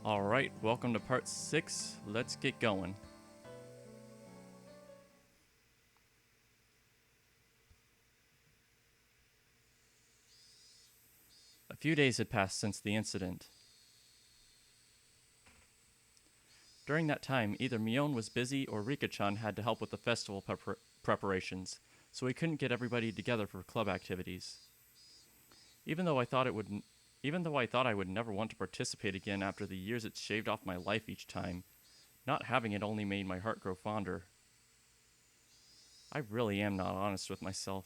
Alright, welcome to part 6. Let's get going. A few days had passed since the incident. During that time, either Mion was busy or Rika-chan had to help with the festival preparations, so we couldn't get everybody together for club activities. Even though I thought I would never want to participate again after the years it shaved off my life each time, not having it only made my heart grow fonder. I really am not honest with myself.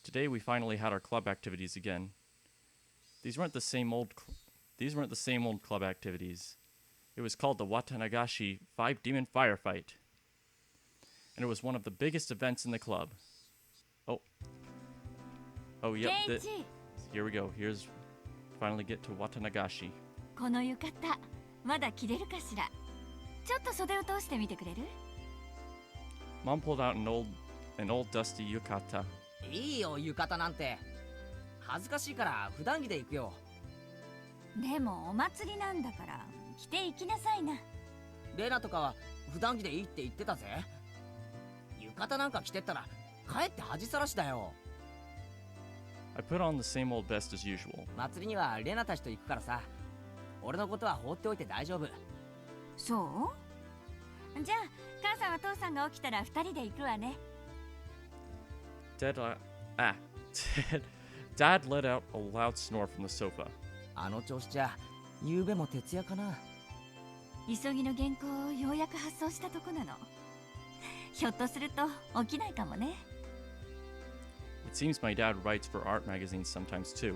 Today we finally had our club activities again. These weren't the same old club activities. It was called the Watanagashi 5 Demon Firefight. And it was one of the biggest events in the club. Oh, yep. Here we go. Here's finally get to Watanagashi. この浴衣、まだ着れるかしら。ちょっと袖を通してみてくれる？ Mom pulled out an old dusty yukata. いいよ、浴衣なんて。恥ずかしいから普段着で行くよ。でもお祭りなんだから着て行きなさいな。レナとかは普段着でいいって言ってたぜ。浴衣なんか着てったらかえって恥さらしだよ。I put on the same old vest as usual. 祭りにはレナたちと行くからさ。俺のことは放っておいて大丈夫。そう？じゃあ母さんは父さんが起きたら二人で行くわね。Dad let out a loud snore from the sofa. あの調子じゃ、夕べも徹夜かな。急ぎの原稿をようやく発送したとこなの。ひょっとすると起きないかもね。It seems my dad writes for art magazines sometimes too.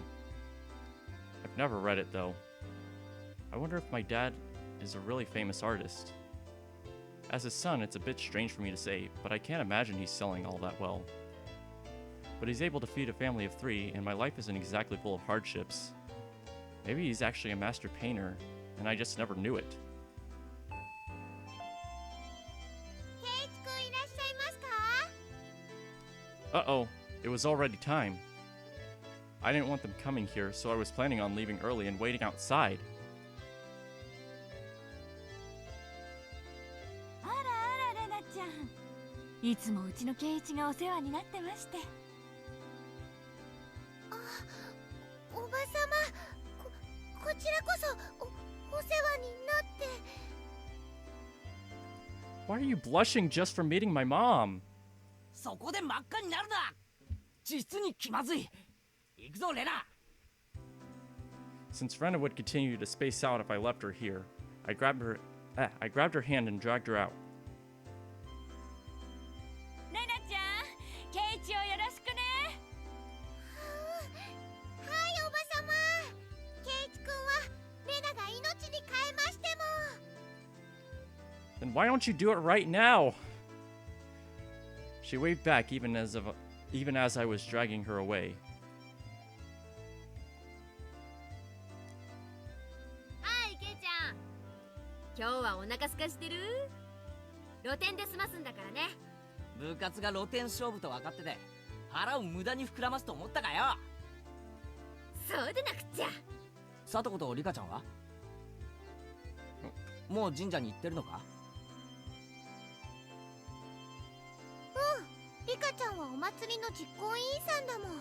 I've never read it though. I wonder if my dad is a really famous artist. As his son, it's a bit strange for me to say, but I can't imagine he's selling all that well. But he's able to feed a family of 3, and my life isn't exactly full of hardships. Maybe he's actually a master painter, and I just never knew it. Uh-oh, it was already time. I didn't want them coming here, so I was planning on leaving early and waiting outside. あらあらレナちゃん。いつもうちの圭一がお世話になってまして。おばさま、こちらこそお世話になって。 Why are you blushing just from meeting my mom? そこで真っ赤になるな。実に気まずい。行くぞレナ。 Since Frenna would continue to space out if I left her here, I grabbed her hand and dragged her out. レナちゃん、圭一をよろしくね。はい、おばさま。圭一くんはレナが命に変えましても。 Then why don't you do it right now? She waved back even as I was dragging her away. はい、ケイちゃん。今日はお腹すかしてる？露店で済ますんだからね。部活が露天勝負と分かってて、腹を無駄に膨らますと思ったかよ。そうでなくっちゃ。さとことリカちゃんは？もう神社に行ってるのか？リカちゃんはお祭りの実行委員さんだもん。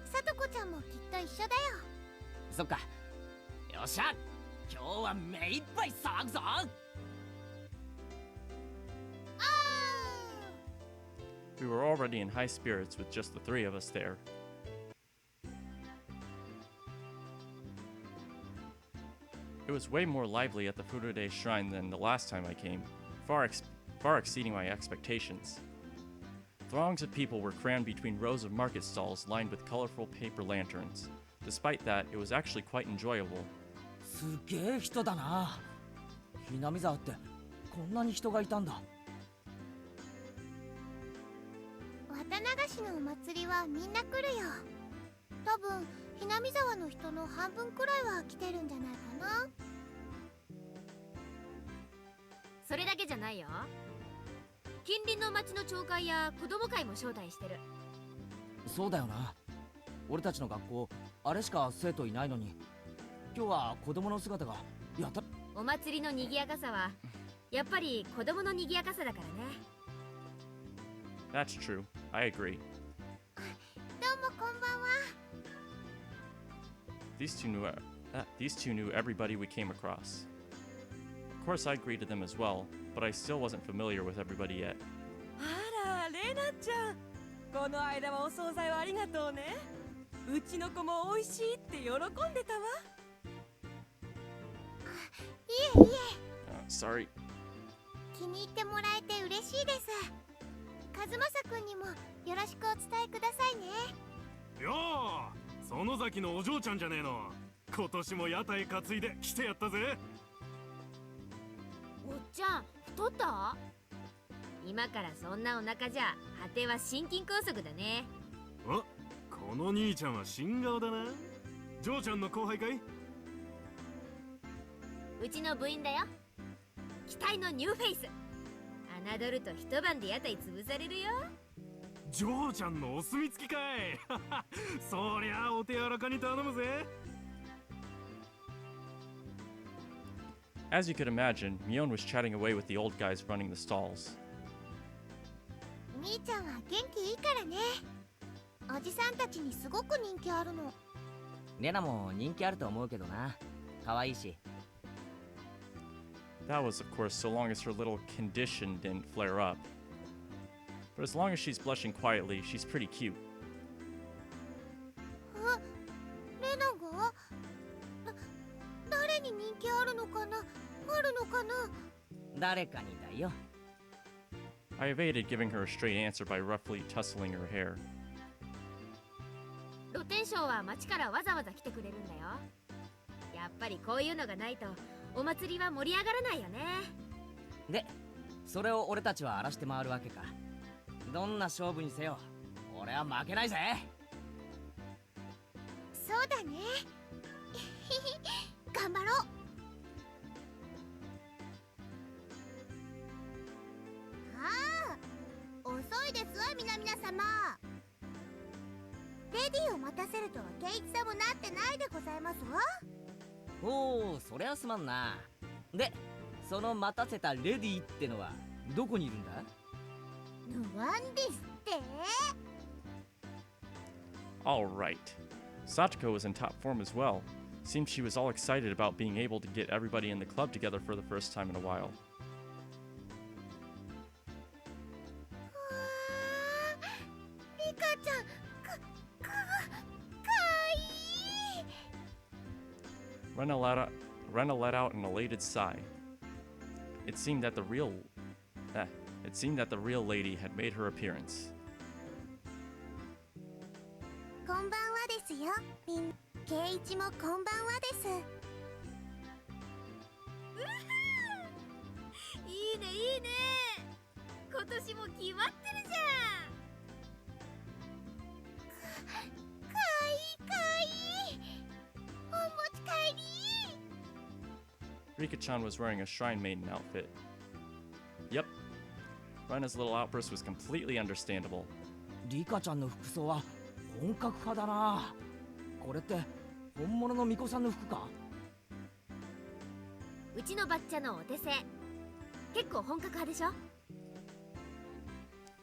さとこちゃんもきっと一緒だよ。そっか。よっしゃ、今日は目いっぱい騒ぐぞ。We were already in high spirits with just the 3 of us there. It was way more lively at the Furude Shrine than the last time I came, far exceeding my expectations. Throngs of people were crammed between rows of market stalls lined with colorful paper lanterns. Despite that, it was actually quite enjoyable. すげえ人だな。ひなみ沢ってこんなに人がいたんだ。綿流しのお祭りはみんな来るよ。多分ひなみ沢の人の半分くらいは来てるんじゃないかな。それだけじゃないよ。近隣の町の町会や子供会も招待してる。そうだよな。俺たちの学校あれしか生徒いないのに今日は子供の姿がやた。お祭りの賑やかさはやっぱり子供の賑やかさだからね。 That's true. I agree. どうもこんばんは。 These two knew everybody we came across. Of course, I greeted them as well, but I still wasn't familiar with everybody yet. あら、レナちゃん。この間はお惣菜をありがとうね。うちの子も美味しいって喜んでたわ。いえいえ、 Sorry. 気に入ってもらえて嬉しいです。和正くんにもよろしくお伝えくださいね。よー、園崎のお嬢ちゃんじゃねえの。今年も屋台担いで来てやったぜ。おっちゃん太った？今からそんなお腹じゃ果ては心筋梗塞だね。あ、この兄ちゃんは新顔だな。嬢ちゃんの後輩かい？うちの部員だよ。期待のニューフェイス。侮ると一晩で屋台潰されるよ。嬢ちゃんのお墨付きかい。そりゃお手柔らかに頼むぜ。As you could imagine, Mion was chatting away with the old guys running the stalls. 兄ちゃんは元気いいからね。おじさんたちにすごく人気あるの。レナも人気あると思うけどな。可愛いし。That was, of course, so long as her little condition didn't flare up. But as long as she's blushing quietly, she's pretty cute. あ、レナが？誰に人気あるのかな？あるのかな？誰かにだよ。I evaded giving her a straight answer by roughly tussling her hair. 露天商は町からわざわざ来てくれるんだよ。やっぱりこういうのがないとお祭りは盛り上がらないよね。で、それを俺たちは荒らして回るわけか。どんな勝負にせよ、俺は負けないぜ。そうだね。頑張ろう。ああ、遅いですわ皆様。レディーを待たせるとはケイチさんもなってないでございますわ。おお、そりゃすまんな。で、その待たせたレディーってのはどこにいるんだ？なんですって？ All right. Satoko was in top form as well. Seemed she was all excited about being able to get everybody in the club together for the first time in a while. リカちゃん、かわいい。 Rena let out an elated sigh. It seemed that the real lady had made her appearance. こんばんはですよ。ケイイチもこんばんはです。いいねいいね。今年も決まってるじゃん。かわいい。お持ち帰り。 Rika-chan was wearing a shrine maiden outfit. Yep. Rena's little outburst was completely understandable. リカちゃんの服装は本格派だな。これって本物の巫女さんの服か？うちのバッチャのお手製。結構本格派でしょ？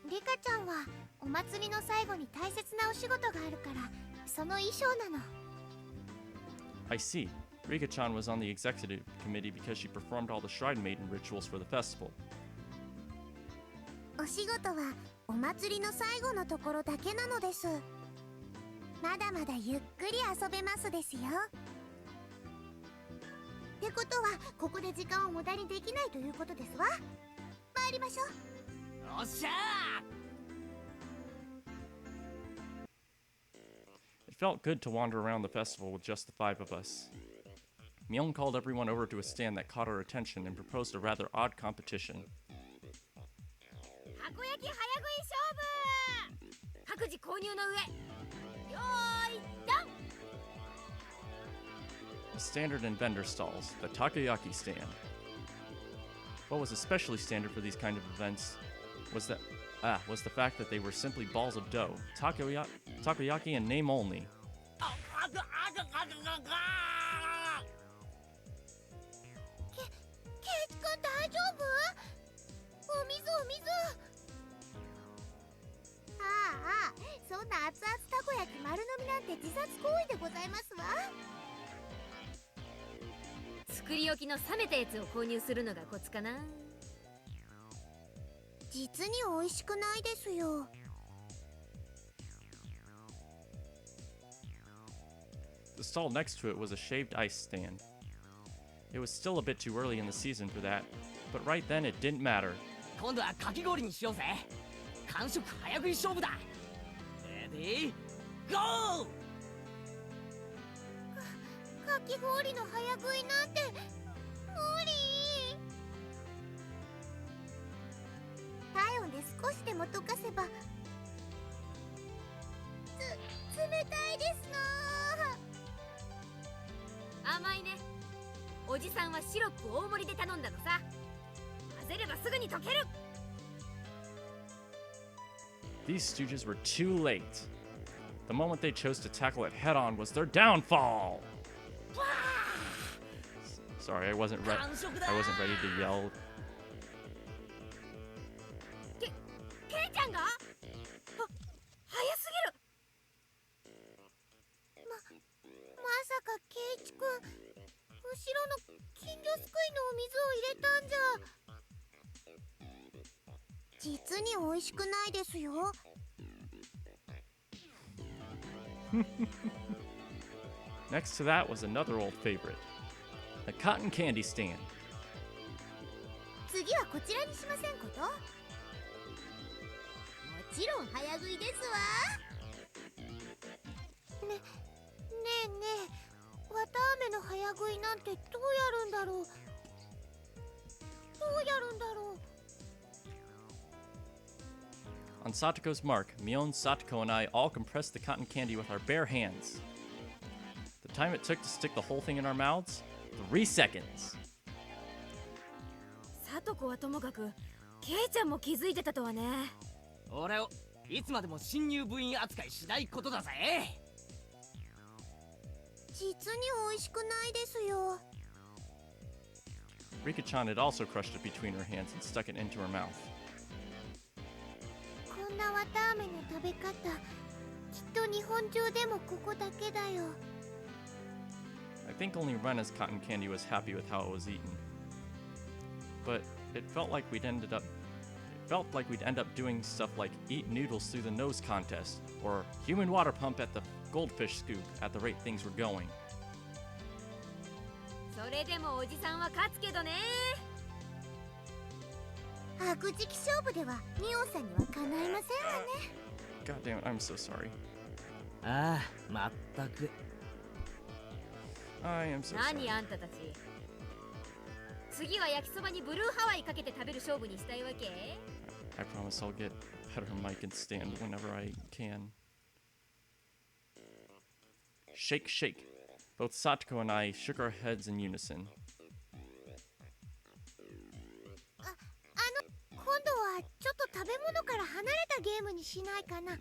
リカちゃんはお祭りの最後に大切なお仕事があるからその衣装なの。 I see. Rika-chan was on the executive committee because she performed all the shrine maiden rituals for the festival. お仕事はお祭りの最後のところだけなのです。まだまだゆっくり遊べますですよ。ってことはここで時間を無駄にできないということですわ。参りましょう。よっしゃー。 It felt good to wander around the festival with just the five of us. Myeon called everyone over to a stand that caught our attention and proposed a rather odd competition. たこ焼き早食い勝負。各自購入の上。よーいドン。 The standard and vendor stalls, the takoyaki stand. What was especially standard for these kind of events was the fact that they were simply balls of dough, takoyaki in name only. 自殺行為でございますわ。作り置きの冷めたやつを購入するのがコツかな。実に美味しくないですよ。The stall next to it was a shaved ice stand. It was still a bit too early in the season for that, but right then it didn't matter. 今度はかき氷にしようぜ。完食早食い勝負だ。レディーゴー。かき氷の早食いなんて無理。体温で少しでも溶かせば。冷たいですの。甘いね。おじさんはシロップ大盛りで頼んだのさ。混ぜればすぐに溶ける。These stooges were too late. The moment they chose to tackle it head on was their downfall. Sorry, I wasn't ready to yell. ケイちゃんが？早すぎる。まさかケイチくん、後ろの金魚すくいのお水を入れたんじゃ。実に美味しくないですよ。Next to that was another old favorite, a cotton candy stand. 次はこちらにしませんこと？もちろん早食いですわ。ねえねえ、わたあめの早食いなんてどうやるんだろう。どうやるんだろう。On Satoko's mark, Mion, Satoko, and I all compressed the cotton candy with our bare hands. The time it took to stick the whole thing in our mouths? 3 seconds. さとこはともかく、ケイちゃんも気づいてたとはね。俺をいつまでも新入部員扱いしないことだぜ。実に美味しくないですよ。Rika-chan had also crushed it between her hands and stuck it into her mouth. こんなわたあめの食べ方、きっと日本中でもここだけだよ。I think only Rena's cotton candy was happy with how it was eaten. But it felt like we'd end up doing stuff like eat noodles through the nose contest or human water pump at the goldfish scoop at the rate things were going. それでもおじさんは勝つけどね。白磁気勝負ではミオンさんにはかないませんわね。 God damn it, I'm so sorry. ああ、まったく。I am so sorry. 何あんたたち。次は焼きそばにブルーハワイかけて食べる勝負にしたいわけ？ I promise I'll get better mic and stand whenever I can. Shake, shake. Both Satoko and I shook our heads in unison. 今度はちょっと食べ物から離れたゲームにしないかな。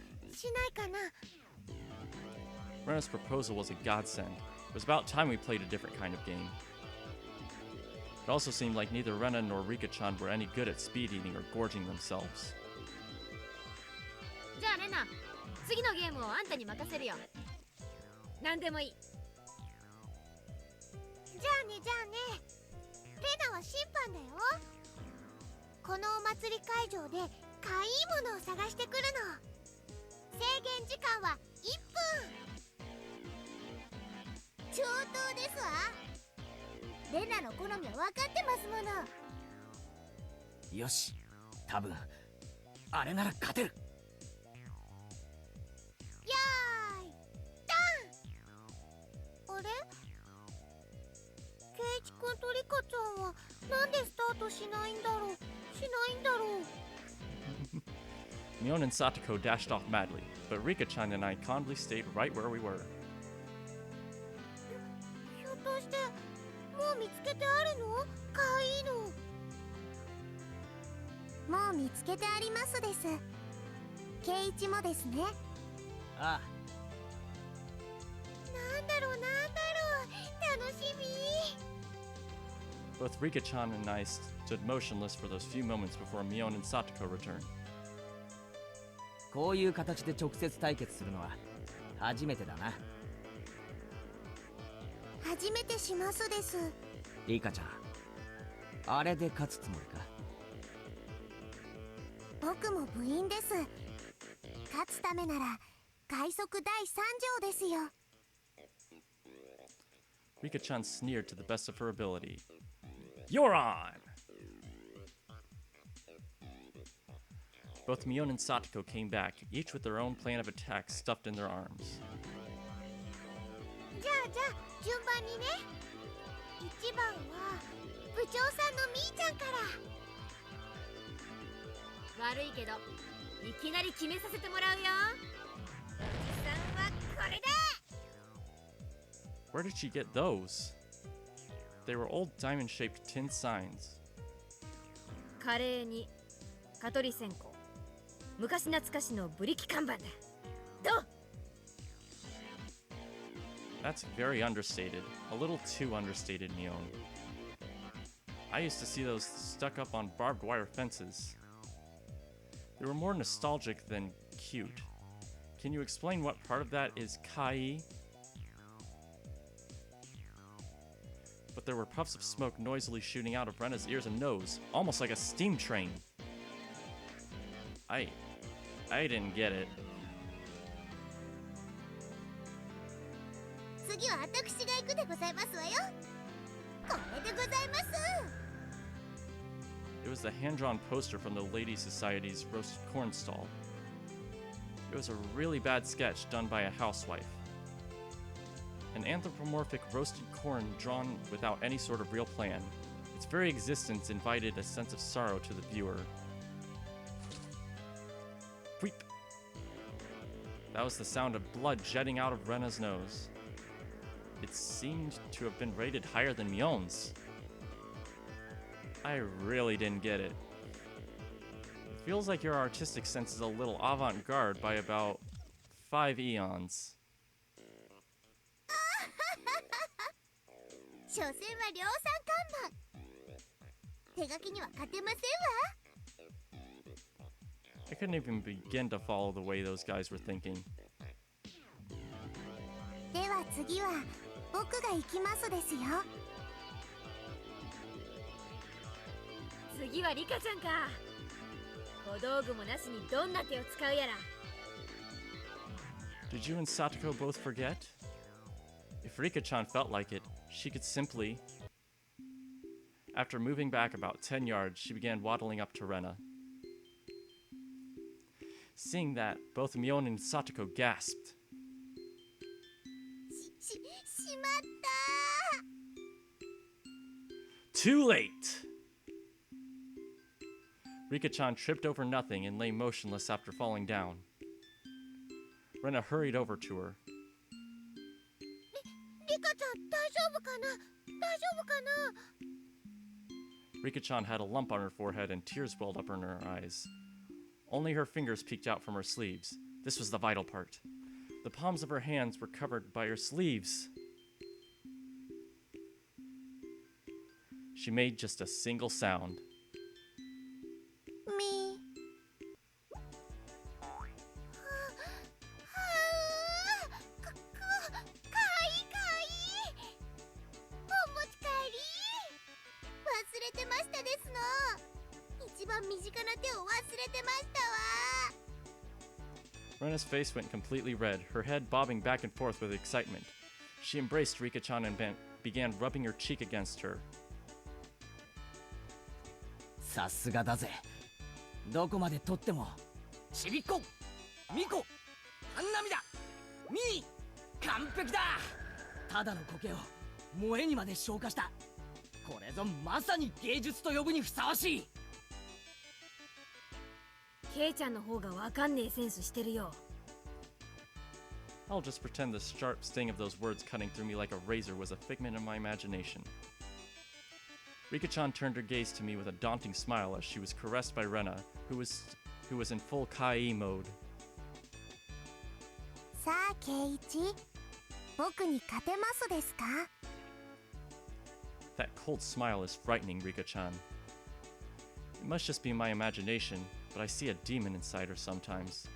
Rena's proposal was a godsend. It was about time we played a different kind of game. It also seemed like neither Rena nor Rika-chan were any good at speed eating or gorging themselves. じゃあレナ、次のゲームをあんたに任せるよ。何でもいい。じゃあね。レナは審判だよ。このお祭り会場でかいいものを探してくるの。制限時間は1分。上等ですわ。レナの好みは分かってますもの。よし、多分あれなら勝てる。よーいドン。あれ、ケイチ君とリカちゃんはなんでスタートしないんだろう。Mion and Satoko dashed off madly, but Rika-chan and I calmly stayed right where we were. ひょっとしてもう見つけてあるの？かいいの。もう見つけてありますです。ケイチもですね。ああ。なんだろう楽しみ。 Both Rika-chan and I stood motionless for those few moments before Mion and Satoko returned. こういう形で直接対決するのは初めてだな。初めてしますです。リカちゃん、あれで勝つつもりか？僕も部員です。勝つためなら快速第3条ですよ。 Rika-chan sneered to the best of her ability. You're on! Both Mion and Satoko came back, each with their own plan of attack stuffed in their arms. じゃあ順番にね。1番は部長さんのみーちゃんから。悪いけどいきなり決めさせてもらうよ。おじさんはこれだ。 Where did she get those? They were old diamond-shaped tin signs. カレーに蚊取り線香、昔懐かしのブリキ看板だ。どう？ That's very understated. A little too understated, Mion. I used to see those stuck up on barbed wire fences. They were more nostalgic than cute. Can you explain what part of that is kai? But there were puffs of smoke noisily shooting out of Rena's ears and nose, almost like a steam train. I didn't get it. 次は私が行くでございますわよ。これでございます。 It was the hand-drawn poster from the Ladies Society's roasted corn stall. It was a really bad sketch done by a housewife. An anthropomorphic roasted corn drawn without any sort of real plan. Its very existence invited a sense of sorrow to the viewer. Weep. That was the sound of blood jetting out of Rena's nose. It seemed to have been rated higher than Mion's. I really didn't get it. It feels like your artistic sense is a little avant-garde by about 5 eons. 所詮は量産看板。手書きには勝てませんわ。 I couldn't even begin to follow the way those guys were thinking. では次は僕が行きますですよ。次はリカちゃんか。小道具もなしにどんな手を使うやら。 Did you and Satoko both forget? If Rika-chan felt like it, she could simply... After moving back about 10 yards, she began waddling up to Rena. Seeing that, both Mion and Satoko gasped. しまった。 Too late! Rika-chan tripped over nothing and lay motionless after falling down. Rena hurried over to her. リカちゃん大丈夫かな？大丈夫かな？ Rika-chan had a lump on her forehead and tears welled up in her eyes. Only her fingers peeked out from her sleeves. This was the vital part. The palms of her hands were covered by her sleeves. She made just a single sound. みかいお持ち帰り忘れてましたですの。一番身近な手を忘れてましたわ。 Rena's face went completely red, her head bobbing back and forth with excitement. She embraced Rika-chan and began rubbing her cheek against her. さすがだぜ。どこまで取ってもちびっこ、みこ、半波だ、みー、完璧だ。ただの苔を萌えにまで昇華した。これぞまさに芸術と呼ぶにふさわしい。ケイちゃんの方がわかんねえセンスしてるよ。 I'll just pretend the sharp sting of those words cutting through me like a razor was a figment of my imagination. Rika-chan turned her gaze to me with a daunting smile as she was caressed by Rena, who was in full kai mode. さあケイイチ、僕に勝てますですか？ That cold smile is frightening, Rika-chan. It must just be my imagination, but I see a demon inside her sometimes.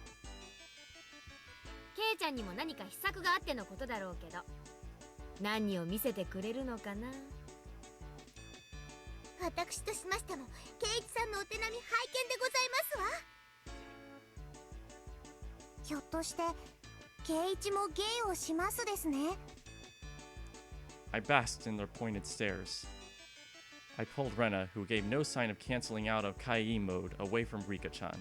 ケイちゃんにも何か秘策があってのことだろうけど。何を見せてくれるのかな。私としましても圭一さんのお手並み拝見でございますわ。ひょっとして圭一も芸をしますですね。 I basked in their pointed stares. I pulled Rena, who gave no sign of canceling out of Kai mode, away from Rika-chan. はう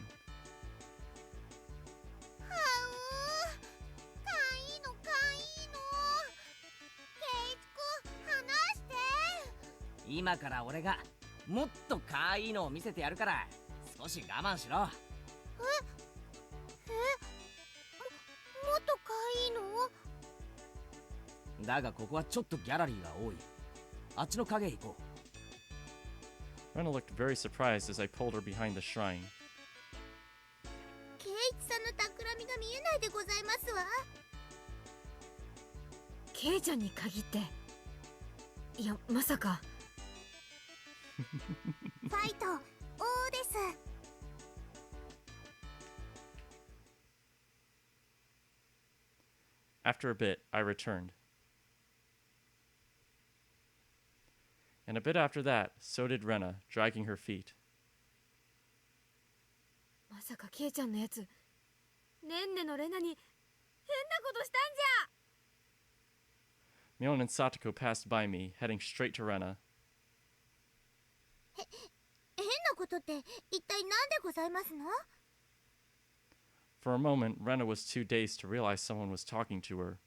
かいいのかいいの。圭一くん離して。今から俺がもっとかわいいのを見せてやるから少し我慢しろ。もっとかいいの。だがここはちょっとギャラリーが多い。あっちの影へ行こう。Rena looked very surprised as I pulled her behind the shrine. 圭一さんの企みが見えないでございますわ。ケイちゃんに限って、いやまさか。ファイト王です。 After a bit, I returned. And a bit after that, so did Rena, dragging her feet. まさかケイちゃんのやつ、ねんねのレナに変なことしたんじゃ。 Mion and Satoko passed by me, heading straight to Rena. 変なことって一体何でございますの。 For a moment, Rena was too dazed to realize someone was talking to her.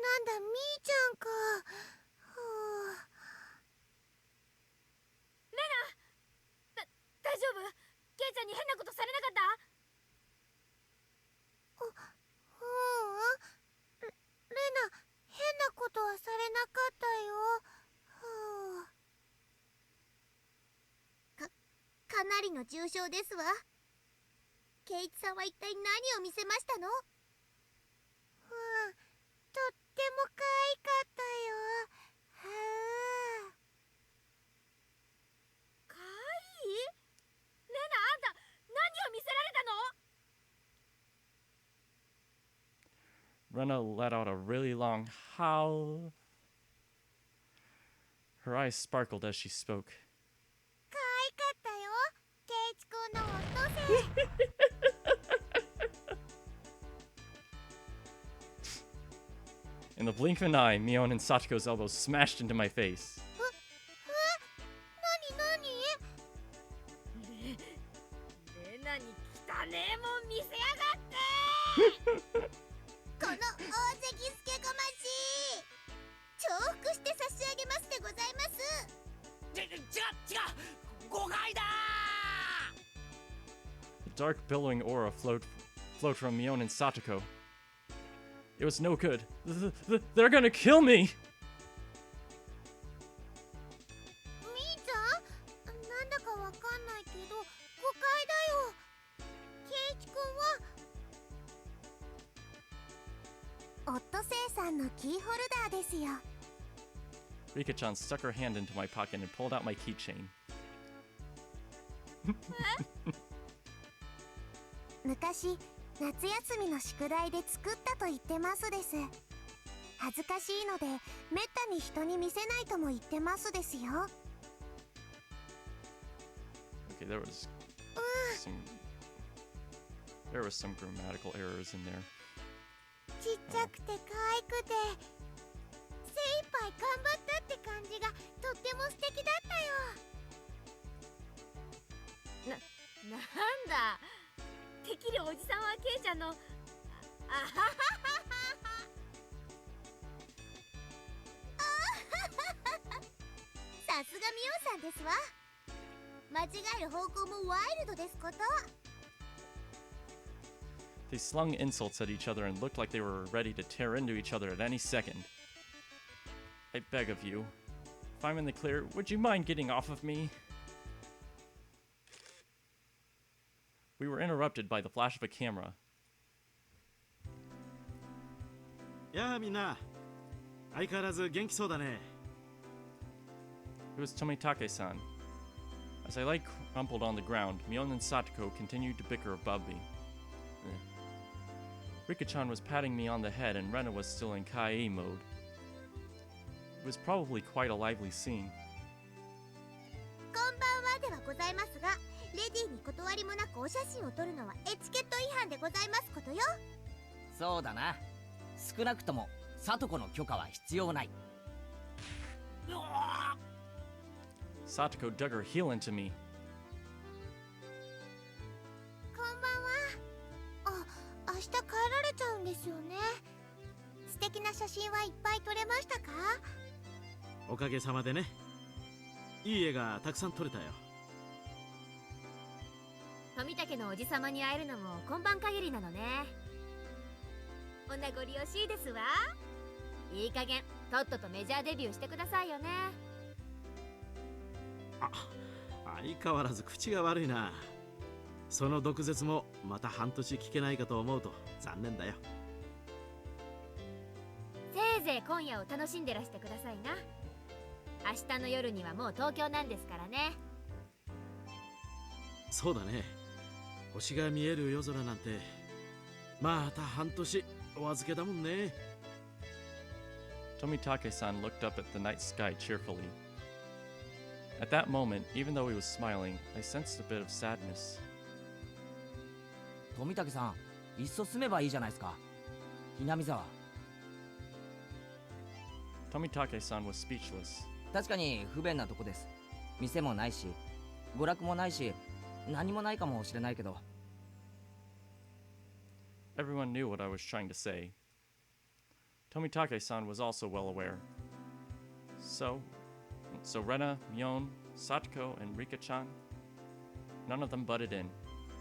なんだみーちゃんか。レナ、大丈夫？ケイちゃんに変なことされなかった？レナ、変なことはされなかったよ。かなりの重傷ですわ。圭一さんは一体何を見せましたの。とっても可愛かったよ。かわいい？レナ、あんた何を見せられたの？ Rena let out a really long howl. Her eyes sparkled as she spoke. 可愛かったよ。圭一くんのオットセイ。In the blink of an eye, Mion and Satoko's elbows smashed into my face. レナに汚ねえもん見せやがって。この大関すけごまし重複して差し上げますでございます。違う誤解だ。 A dark, billowing aura flowed from Mion and Satoko. It was no good. They're gonna kill me! みーちゃん、なんだかわかんないけど誤解だよ。圭一くんはオットセイさんのキーホルダーですよ。 Rika-chan stuck her hand into my pocket and pulled out my keychain. 昔夏休みの宿題で作ったと言ってますです。恥ずかしいのでめったに人に見せないとも言ってますですよ。 Okay, there was some grammatical errors in there. ちっちゃくて可愛くて精一杯頑張ったって感じがとっても素敵だったよ。なんだ、てっきりおじさんはケイちゃんのあはははさすがミオさんですわ。間違える方向もワイルドですこと。 They slung insults at each other and looked like they were ready to tear into each other at any second. I beg of you, if I'm in the clear, would you mind getting off of me? We were interrupted by the flash of a camera. やあみんな、相変わらず元気そうだね。 It was Tomitake-san. As I lay crumpled on the ground, Mion and Satoko continued to bicker above me. Rika-chan was patting me on the head and Rena was still in Kai mode. It was probably quite a lively scene. こんばんはではございますが、レディーに断りもなくお写真を撮るのはエチケット違反でございますことよ。そうだな。少なくとも聡子の許可は必要ない。 Satoko dug her heel into me. こんばんは。あ、明日帰られちゃうんですよね。素敵な写真はいっぱい撮れましたか？おかげさまでね。いい絵がたくさん撮れたよ。富武のおじさまに会えるのも今晩限りなのね。お名残惜しいですわ。いい加減とっととメジャーデビューしてくださいよね。相変わらず口が悪いな。その毒舌もまた半年聞けないかと思うと残念だよ。せいぜい今夜を楽しんでらしてくださいな。明日の夜にはもう東京なんですからね。そうだね。星が見える夜空なんてまた半年お預けだもんね。 Tomitake-san looked up at the night sky cheerfully. At that moment, even though he was smiling, I sensed a bit of sadness. 富武さん、いっそ住めばいいじゃないですか。ひなみ沢。 Tomitake-san was speechless. 確かに不便なとこです。店もないし、娯楽もないし、何もないかもしれないけど。 Everyone knew what I was trying to say. Tomitake-san was also well aware. So Rena, Mion, Satoko, and Rika-chan, none of them butted in.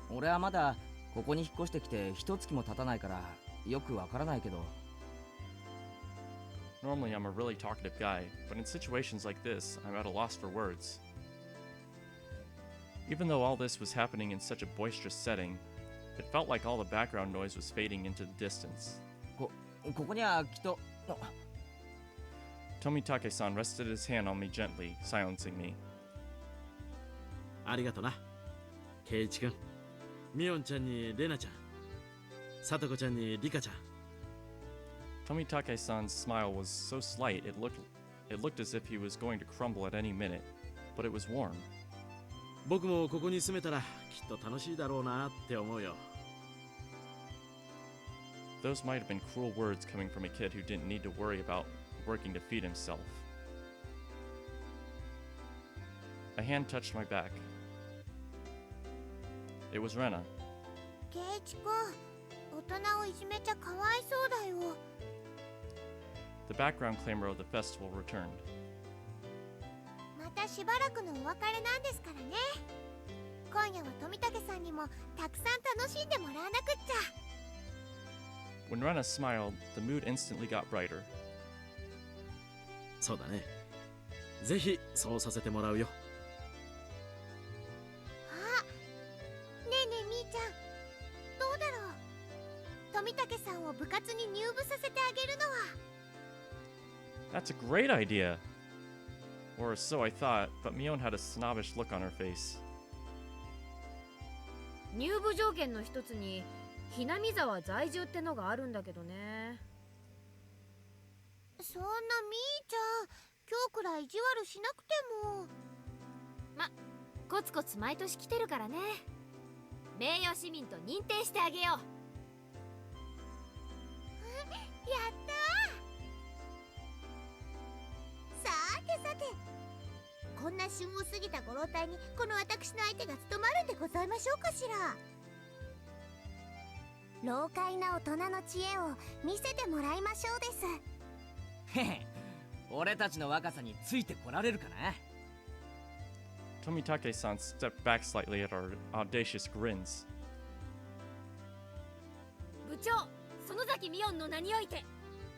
俺はまだここに引っ越してきて一月も経たないからよくわからないけど。 Normally, I'm a really talkative guy, but in situations like this, I'm at a loss for words. Even though all this was happening in such a boisterous setting, it felt like all the background noise was fading into the distance. ここにはきっと。 Tomitake-san rested his hand on me gently, silencing me. ありがとな、圭一君。みおんちゃんにレナちゃん、聡子ちゃんにリカちゃん。 Tomitake-san's smile was so slight it looked as if he was going to crumble at any minute, but it was warm. 僕もここに住めたらきっと楽しいだろうなって思うよ。 Those might have been cruel words coming from a kid who didn't need to worry about working to feed himself. A hand touched my back. It was Rena. 圭一君、大人をいじめちゃかわいそうだよ。 The background clamor of the festival returned. またしばらくのお別れなんですからね。今夜は富武さんにもたくさん楽しんでもらわなくっちゃ。 When Rena smiled, the mood instantly got brighter. そうだね。ぜひそうさせてもらうよ。あ、ねえねえみーちゃん、どうだろう。富武さんを部活に入部させてあげるのは。 That's a great idea! Or so I thought, but Mion had a snobbish look on her face. 入部条件の一つにひなみ沢在住ってのがあるんだけどね。そんなみーちゃん、今日くらい意地悪しなくても。コツコツ毎年来てるからね。名誉市民と認定してあげよう。やったー。さてさて、こんな旬を過ぎたご老体にこの私の相手が務まるんでございましょうかしら。老快な大人の知恵を見せてもらいましょうです。へへ、俺たちの若さについてこられるかな。 Tomitake-san stepped back slightly at our audacious grins. 部長園崎美音の名において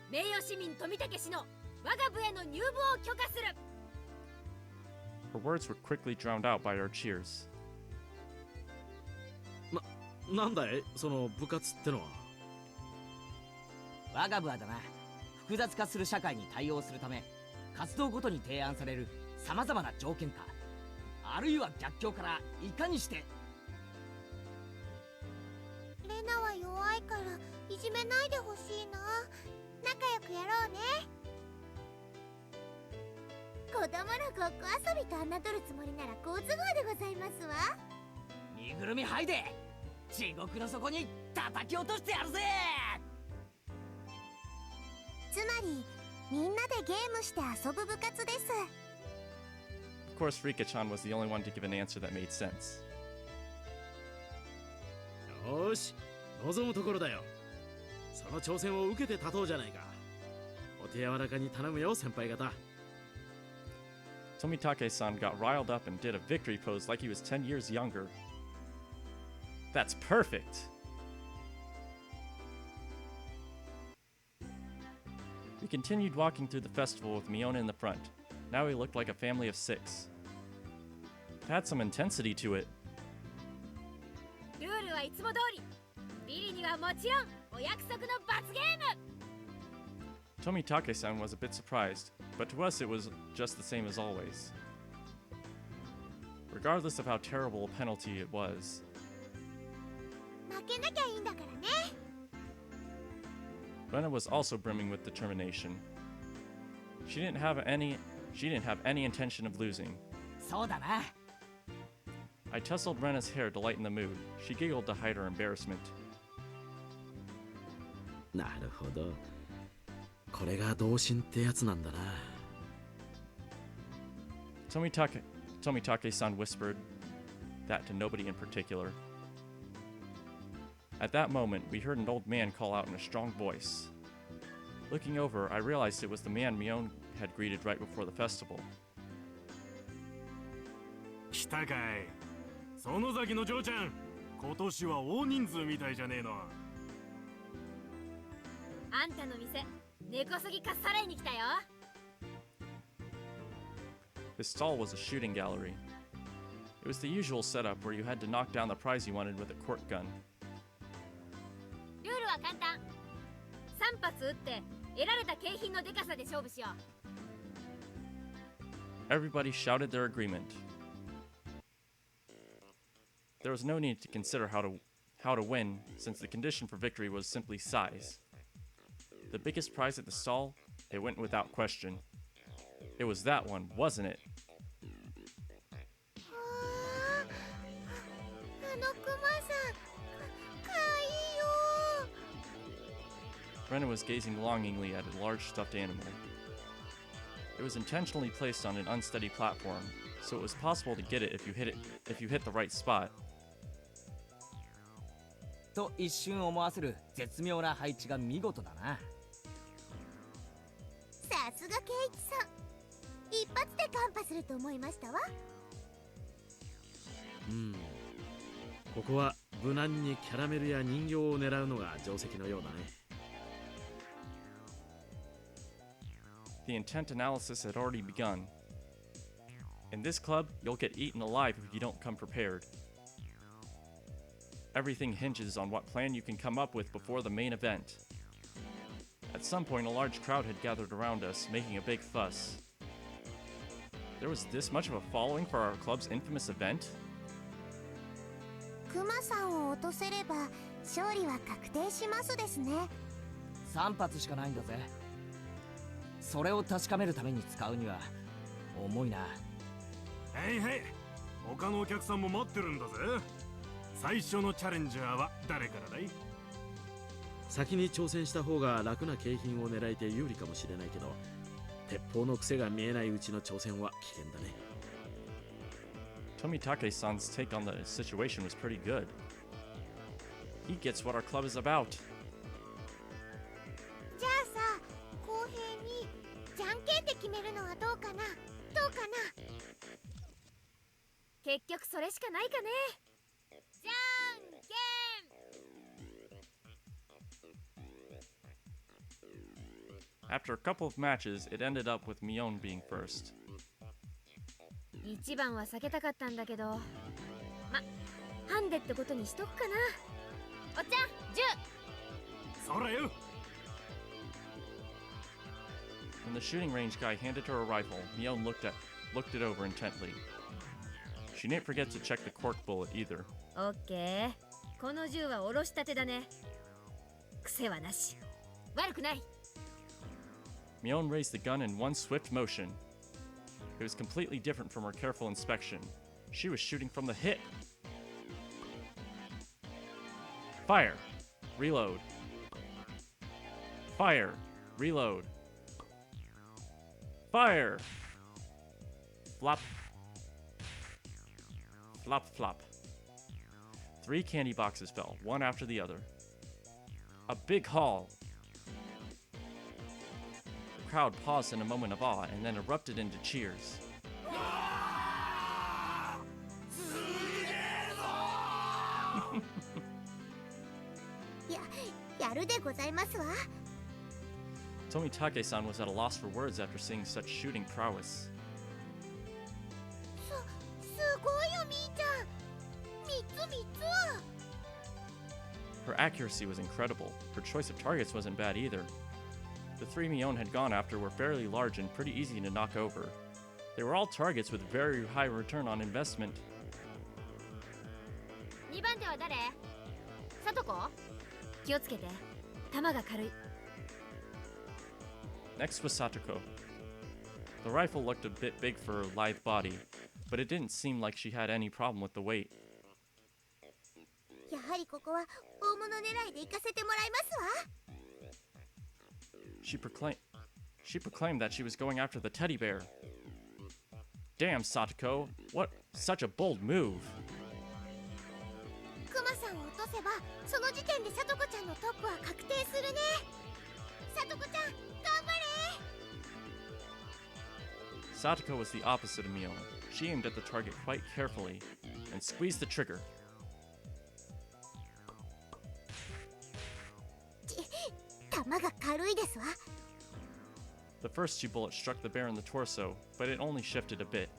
名誉市民富武氏の我が部への入部を許可する。 Her words were quickly drowned out by our cheers. なんだいその部活ってのは。我が部はだな、複雑化する社会に対応するため活動ごとに提案されるさまざまな条件か、あるいは逆境からいかにして。レナは弱いから意地しめないでほしいな。仲良くやろうね。子供のごっこ遊びと侮るつもりなら好都合でございますわ。身ぐるみ剥いで地獄の底に叩き落としてやるぜ。つまりみんなでゲームして遊ぶ部活です。 Of course, Rika-chan was the only one to give an answer that made sense. よーし、望むところだよ。その挑戦を受けて立とうじゃないか。お手柔らかに頼むよ、先輩方。Tomitake-san got riled up and did a victory pose like he was 10 years younger. That's perfect! We continued walking through the festival with Miona in the front. Now we looked like a family of 6. It had some intensity to it. ルールはいつも通り。ビリにはもちろんお約束の罰ゲーム。 Tomitake-san was a bit surprised, but to us it was just the same as always. Regardless of how terrible a penalty it was, 負けなきゃいいんだからね。 Rena was also brimming with determination. She didn't have any intention of losing. そうだな。 I tousled Rena's hair to lighten the mood. She giggled to hide her embarrassment. なるほど。これが同心ってやつなんだな。Tomitake-san whispered that to nobody in particular. At that moment, we heard an old man call out in a strong voice. Looking over, I realized it was the man Mion had greeted right before the festival. 来たかい。園崎の嬢ちゃん、今年は大人数みたいじゃねえの。あんたの店、根こそぎかっさらいに来たよ。His stall was a shooting gallery. It was the usual setup where you had to knock down the prize you wanted with a cork gun. ルールは簡単。3発撃って得られた景品のでかさで勝負しよう。 Everybody shouted their agreement. There was no need to consider how to win, since the condition for victory was simply size. The biggest prize at the stall, it went without question. It was that one, wasn't it? あのクマさん、かわいいよ。 Brenna was gazing longingly at a large stuffed animal. It was intentionally placed on an unsteady platform, so it was possible to get it if you hit the right spot. と一瞬思わせる絶妙な配置が見事だな。さすがケイチさん、一発でカンパすると思いましたわ。ここは無難にキャラメルや人形を狙うのが定石のようだね。The intent analysis had already begun. In this club, you'll get eaten alive if you don't come prepared. Everything hinges on what plan you can come up with before the main event. At some point, a large crowd had gathered around us, making a big fuss. There was this much of a following for our club's infamous event? クマさんを落とせれば勝利は確定しますですね。3発しかないんだぜ。それを確かめるために使うには重いな。はいはい、他のお客さんも待ってるんだぜ。最初のチャレンジャーは誰からだい？先に挑戦した方が楽な景品を狙えて有利かもしれないけど、鉄砲の癖が見えないうちの挑戦は危険だね。Tomitake-san's take on the situation was pretty good. He gets what our club is about. じゃあさ、公平にじゃんけんで決めるのはどうかな？どうかな？結局それしかないかね。じゃんけん。 After a couple of matches, it ended up with Mion being first. 一番は避けたかったんだけど、ハンデってことにしとくかな。おっちゃん、10。そらよ。 When the shooting range guy handed her a rifle, Mion looked it over intently. She didn't forget to check the cork bullet either. オッケー。この銃はおろしたてだね。癖はなし。悪くない。 Mion raised the gun in one swift motion. It was completely different from her careful inspection. She was shooting from the hip. Fire. Reload. Fire. Reload. Fire. Flop. Flop, flop. 3 candy boxes fell, one after the other. A big haul. The crowd paused in a moment of awe and then erupted into cheers. やるでございますわ。 Tomitake-san was at a loss for words after seeing such shooting prowess. すごいよみーちゃん。3つ。 Her accuracy was incredible. Her choice of targets wasn't bad either. The 3 Mion had gone after were fairly large and pretty easy to knock over. They were all targets with very high return on investment. 2番手は誰？さとこ？気をつけて。弾が軽い。 Next was Satoko. The rifle looked a bit big for her lithe body, but it didn't seem like she had any problem with the weight. やはりここは大物狙いで行かせてもらいますわ。 She proclaimed that she was going after the teddy bear. Damn, Satoko, what such a bold move. クマさんを落とせばその時点でさとこちゃんのトップは確定するね。さとこちゃん頑張れ。 Satoko was the opposite of Mion. She aimed at the target quite carefully and squeezed the trigger. 弾が軽いですわ。 The first 2 bullets struck the bear in the torso, but it only shifted a bit.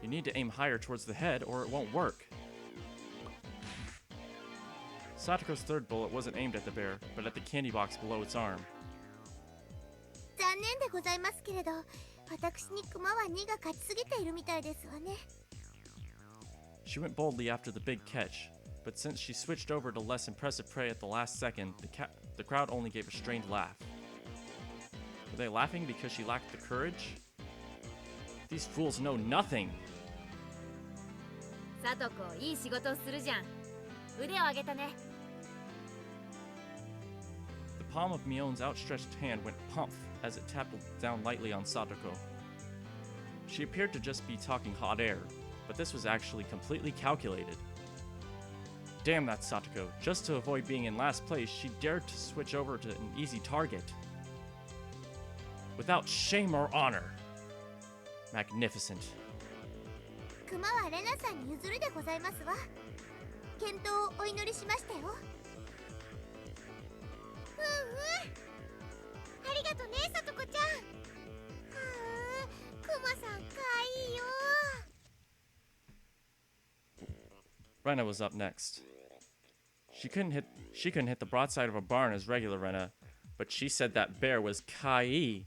You need to aim higher towards the head or it won't work. Satoko's 3rd bullet wasn't aimed at the bear, but at the candy box below its arm. 残念でございますけれど、私にクマは2が勝ちすぎているみたいですわね。 She went boldly after the big catch, but since she switched over to less impressive prey at the last second, the crowd only gave a strained laugh. Were they laughing because she lacked the courage? These fools know nothing! さとこ、いい仕事をするじゃん。腕を上げたね。 The palm of Mion's outstretched hand went pumph as it tapped down lightly on Satoko. She appeared to just be talking hot air, but this was actually completely calculated. Damn that Satoko, just to avoid being in last place, she dared to switch over to an easy target. Without shame or honor. Magnificent. クマはレナさんに譲るでございますわ。健闘をお祈りしましたよ。ありがとね、さとこちゃん。クマさんかわいいよ。 Rena was up next. She couldn't hit the broadside of a barn as regular Rena, but she said that bear was kai.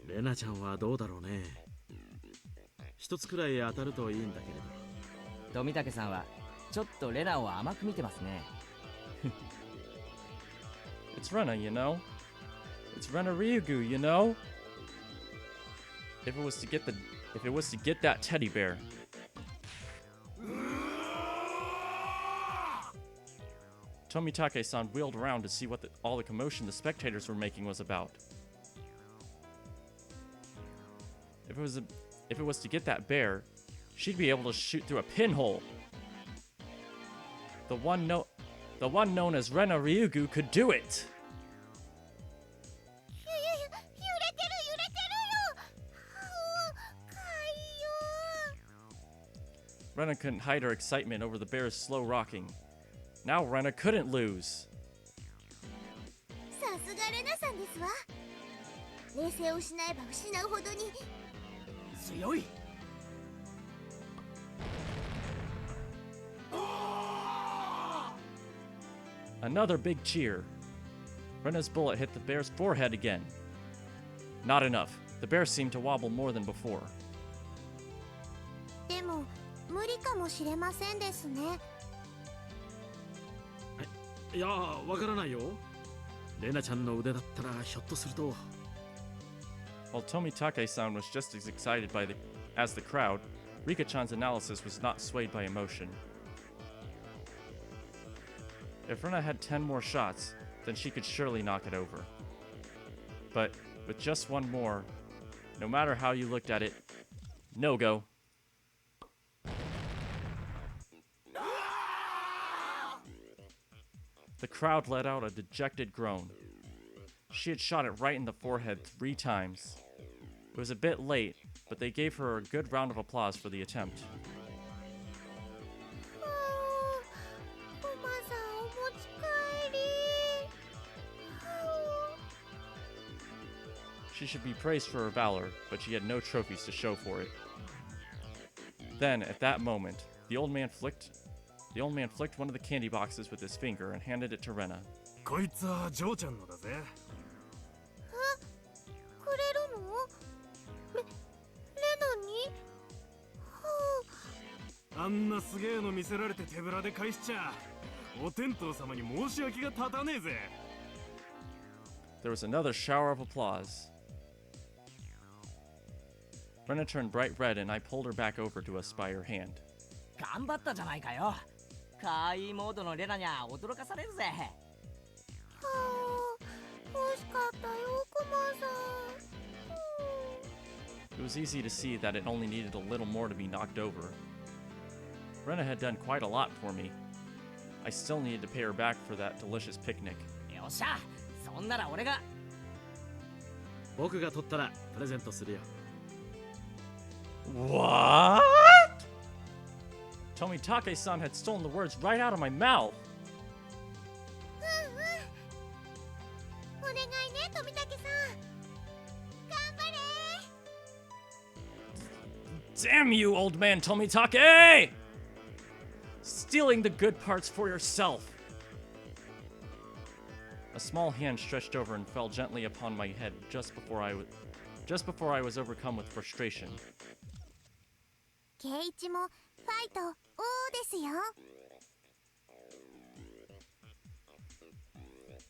レナちゃんはどうだろうね。一つくらい当たるといいんだけれど。富武さんはちょっとレナを甘く見てますね。It's Rena, you know. It's Rena Ryugu, you know. If it was to get that teddy bear. Tomitake-san wheeled around to see what all the commotion the spectators were making was about. If it was to get that bear, she'd be able to shoot through a pinhole. The one known as Rena Ryugu could do it. 揺れてるよ。かわいいよ。 Rena couldn't hide her excitement over the bear's slow rocking. Now Rena couldn't lose. さすがレナさんですわ。冷静を失えば失うほどに強い。 Another big cheer. Rena's bullet hit the bear's forehead again. Not enough. The bear seemed to wobble more than before. でも無理かもしれませんですね。いやわからないよ。レナちゃんの腕だったらひょっとすると。 While Tomitake-san was just as excited as the crowd, Rika-chan's analysis was not swayed by emotion. If Rena had 10 more shots, then she could surely knock it over. But with just one more, no matter how you looked at it, no go. The crowd let out a dejected groan. She had shot it right in the forehead 3 times. It was a bit late, but they gave her a good round of applause for the attempt. コマさんお持ち帰り。 She should be praised for her valor, but she had no trophies to show for it. Then, at that moment, the old man flicked one of the candy boxes with his finger and handed it to Rena. こいつはジョーちゃんのだぜ。くれるの？レナに？あんなすげえの見せられて手ぶらで返しちゃ、お天道様に申し訳が立たねえぜ。 There was another shower of applause. Rena turned bright red and I pulled her back over to us by her hand. 頑張ったじゃないかよ。かわいいモードのレナにゃ驚かされるぜ。惜しかったよコマさん。 It was easy to see that it only needed a little more to be knocked over. Rena had done quite a lot for me. I still needed to pay her back for that delicious picnic. よっしゃ、そんなら俺が。僕が取ったらプレゼントするよ。 What? Tomitake-san had stolen the words right out of my mouth. お願いね富武さん。頑張れ。 Damn you, old man Tomitake! Stealing the good parts for yourself. A small hand stretched over and fell gently upon my head just before I was overcome with frustration. ケイイチもファイト王ですよ。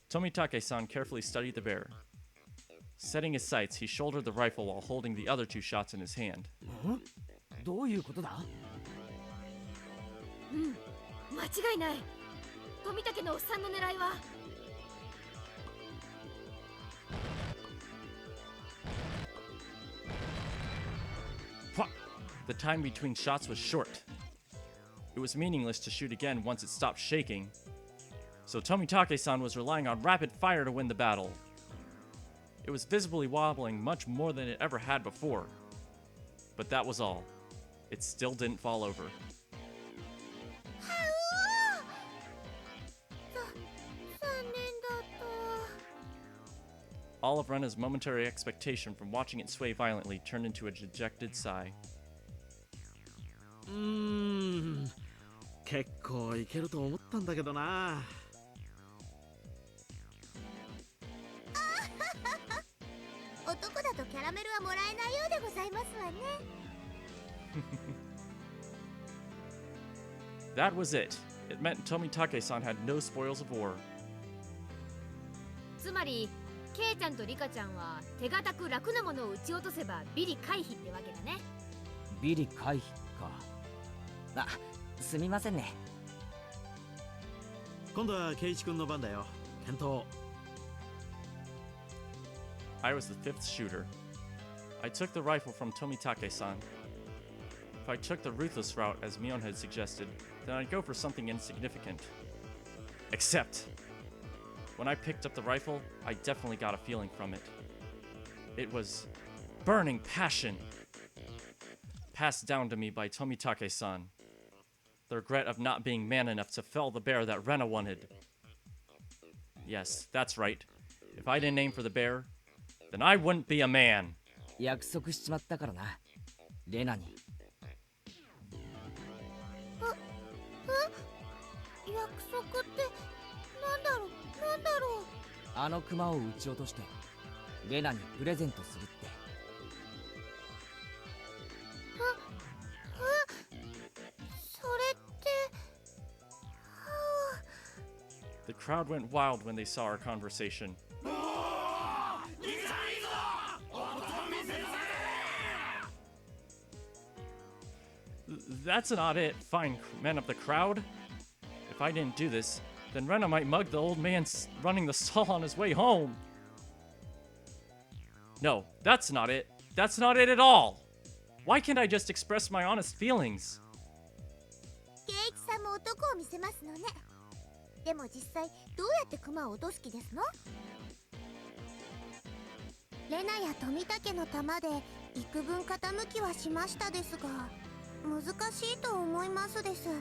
Tomitake-san carefully studied the bear. Setting his sights, he shouldered the rifle while holding the other 2 shots in his hand. どういうことだ？間違いない。富武のおっさんの狙いは。 The time between shots was short. It was meaningless to shoot again once it stopped shaking. So Tomitake-san was relying on rapid fire to win the battle. It was visibly wobbling much more than it ever had before. But that was all. It still didn't fall over. 残念だった。 All of Rena's momentary expectation from watching it sway violently turned into a dejected sigh. 結構いけると思ったんだけどな。男だとキャラメルはもらえないようでございますわね。 That was it. It meant Tomitake-san had no spoils of war. つまりケイちゃんとリカちゃんは手堅く楽なものを撃ち落とせばビリ回避ってわけだね。ビリ回避か。あ、すみませんね。今度はケイイチ君の番だよ。検討。 I was the 5th shooter. I took the rifle from Tomitake-san. If I took the ruthless route as Mion had suggested, then I'd go for something insignificant. Except, when I picked up the rifle, I definitely got a feeling from it. It was burning passion, passed down to me by Tomitake-san. The regret of not being man enough to fell the bear that Rena wanted. Yes, that's right. If I didn't aim for the bear, then I wouldn't be a man. 約束しちまったからな、レナに。約束ってなんだろう。あのクマを撃ち落としてレナにプレゼントするって。それって。The crowd went wild when they saw our conversation. That's not it, fine men of the crowd. If I didn't do this, then Rena might mug the old man running the stall on his way home. No, that's not it. That's not it at all. Why can't I just express my honest feelings? 圭一さんも男を見せますのね。でも実際どうやってクマを落とす気ですの？レナや富武の玉で幾分傾きはしましたですが、難しいと思いますです。圭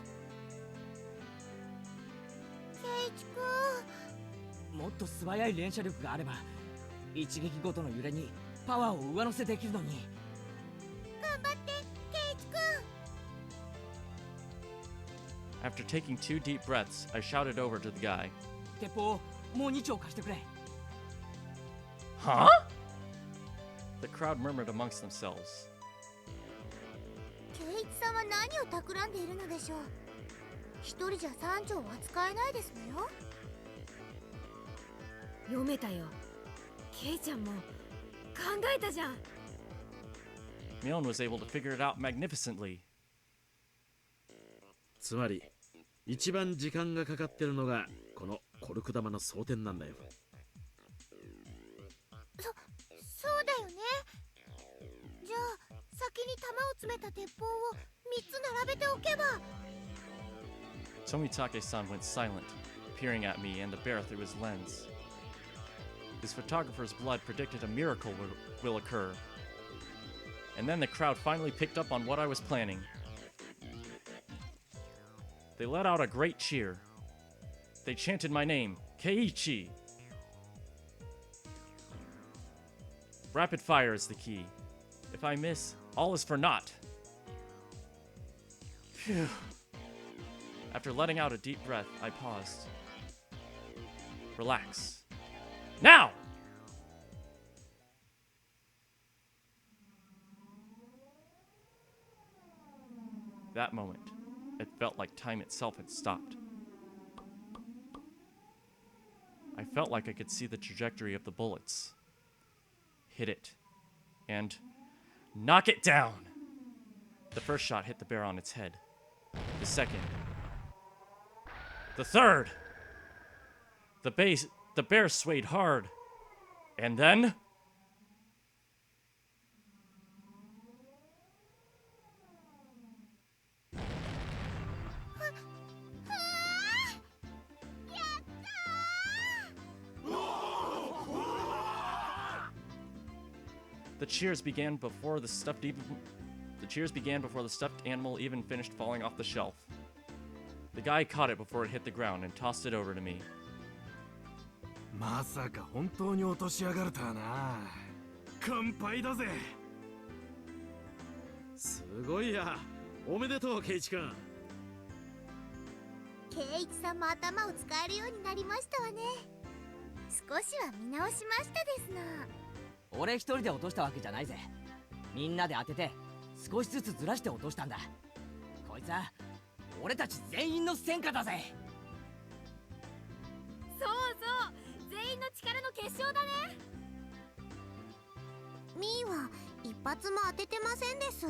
一くん、もっと素早い連射力があれば一撃ごとの揺れにパワーを上乗せできるのに。頑張って圭一くん。 After taking 2 deep breaths, I shouted over to the guy. 鉄砲をもう2丁貸してくれ。 Huh? The crowd murmured amongst themselves. 圭一さんは何を企んでいるのでしょう。一人じゃ3丁は使えないですのよ。読めたよ。ケイちゃんも考えたじゃん。 Mion was able to figure it out magnificently. つまり一番時間がかかってるのがこのコルク玉の装填なんだよ。そうだよね。じゃあ先に弾を詰めた鉄砲を3つ並べておけば。 Tomitake-san went silent, peering at me and the bear through his lens. His photographer's blood predicted a miracle will occur. And then the crowd finally picked up on what I was planning. They let out a great cheer. They chanted my name, Keiichi. Rapid fire is the key. If I miss, all is for naught. Phew. After letting out a deep breath, I paused. Relax. Now! That moment, it felt like time itself had stopped. I felt like I could see the trajectory of the bullets. Hit it. And knock it down! The first shot hit the bear on its head. The second. The third! The bear swayed hard. And then... The cheers began before the stuffed animal even finished falling off the shelf. The guy caught it before it hit the ground and tossed it over to me. まさか本当に落としやがるとはな。乾杯だぜ。すごいや。おめでとうケイチ君。圭一さんも頭を使えるようになりましたわね。少しは見直しましたですの。俺一人で落としたわけじゃないぜ。みんなで当てて少しずつずらして落としたんだ。こいつは俺たち全員の戦果だぜ。そうそう、全員の力の結晶だね。ミーは一発も当ててませんです。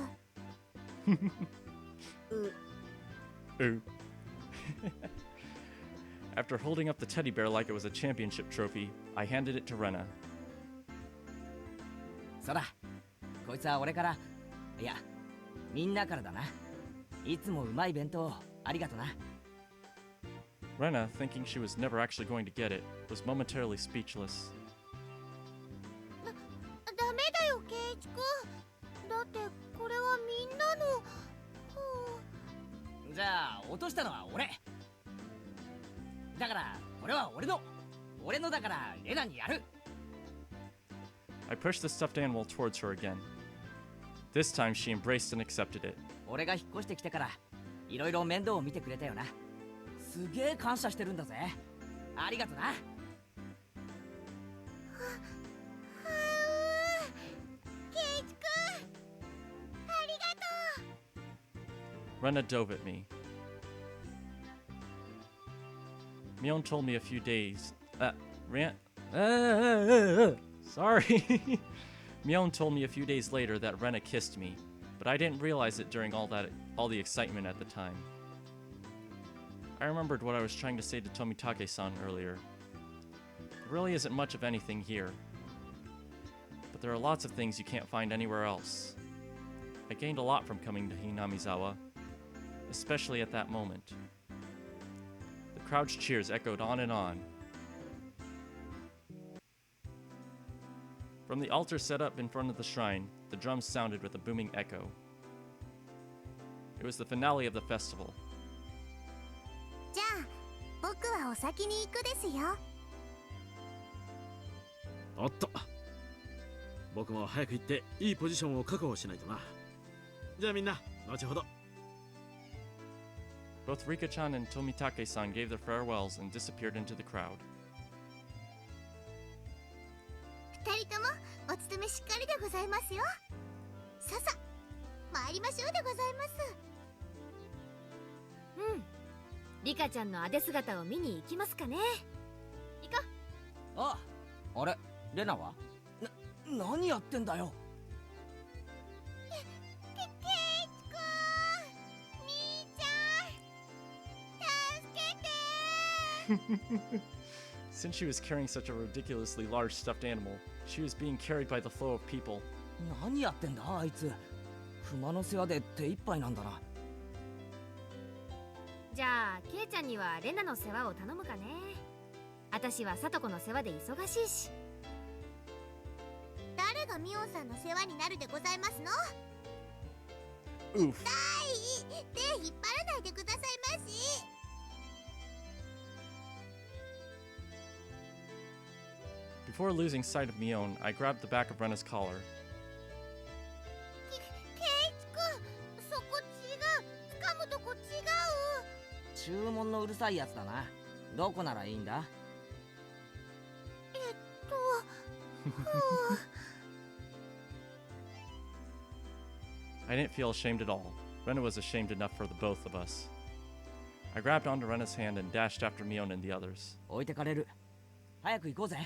After holding up the teddy bear like it was a championship trophy, I handed it to Rena. そうだ、こいつは俺から、いや、みんなからだな。いつもうまい弁当ありがとな。Rena, thinking she was never actually going to get it, was momentarily speechless. ダメだよ圭一くん。だってこれはみんなの。じゃあ落としたのは俺だから、これは俺のだからレナにやる。I pushed the stuffed animal towards her again. This time she embraced and accepted it. 俺が引っ越してきてからいろいろ面倒を見てくれたよな。すげえ感謝してるんだぜ。ありがとな。圭一くん、ありがとう。 Rena dove at me. Mion told me a few days. Sorry. Mion told me a few days later that Rena kissed me, but I didn't realize it during all the excitement at the time. I remembered what I was trying to say to Tomitake-san earlier. There really isn't much of anything here, but there are lots of things you can't find anywhere else. I gained a lot from coming to Hinamizawa, especially at that moment. The crowd's cheers echoed on and on. From the altar set up in front of the shrine, the drums sounded with a booming echo. It was the finale of the festival. じゃあ僕はお先に行くですよ。おっと、僕も早く行っていいポジションを確保しないとな。じゃあみんな後ほど。 Both Rika-chan and Tomitake-san gave their farewells and disappeared into the crowd. 二人ともお勤めしっかりでございますよ。ささ参りましょうでございます。うん、リカちゃんのあで姿を見に行きますかね。行こう。あ、あれレナは何やってんだよ。ケイチくん、みーちゃん、助けて。 Since she was carrying such a ridiculously large stuffed animal, she was being carried by the flow of people. 何やってんだあいつ。熊の世話で手一杯なんだな。じゃあケイちゃんにはレナの世話を頼むかね。私はサトコの世話で忙しいし。誰がミオンさんの世話になるでございますの？ Oof. 手引っ張らないでくださいまし。 Before losing sight of Mion, I grabbed the back of Rena's collar. ケイチくん、そこ違う。掴むとこ違う。注文のうるさいやつだな。どこならいいんだ？I didn't feel ashamed at all. Rena was ashamed enough for the both of us. I grabbed onto Rena's hand and dashed after Mion and the others. 置いてかれる。早く行こうぜ。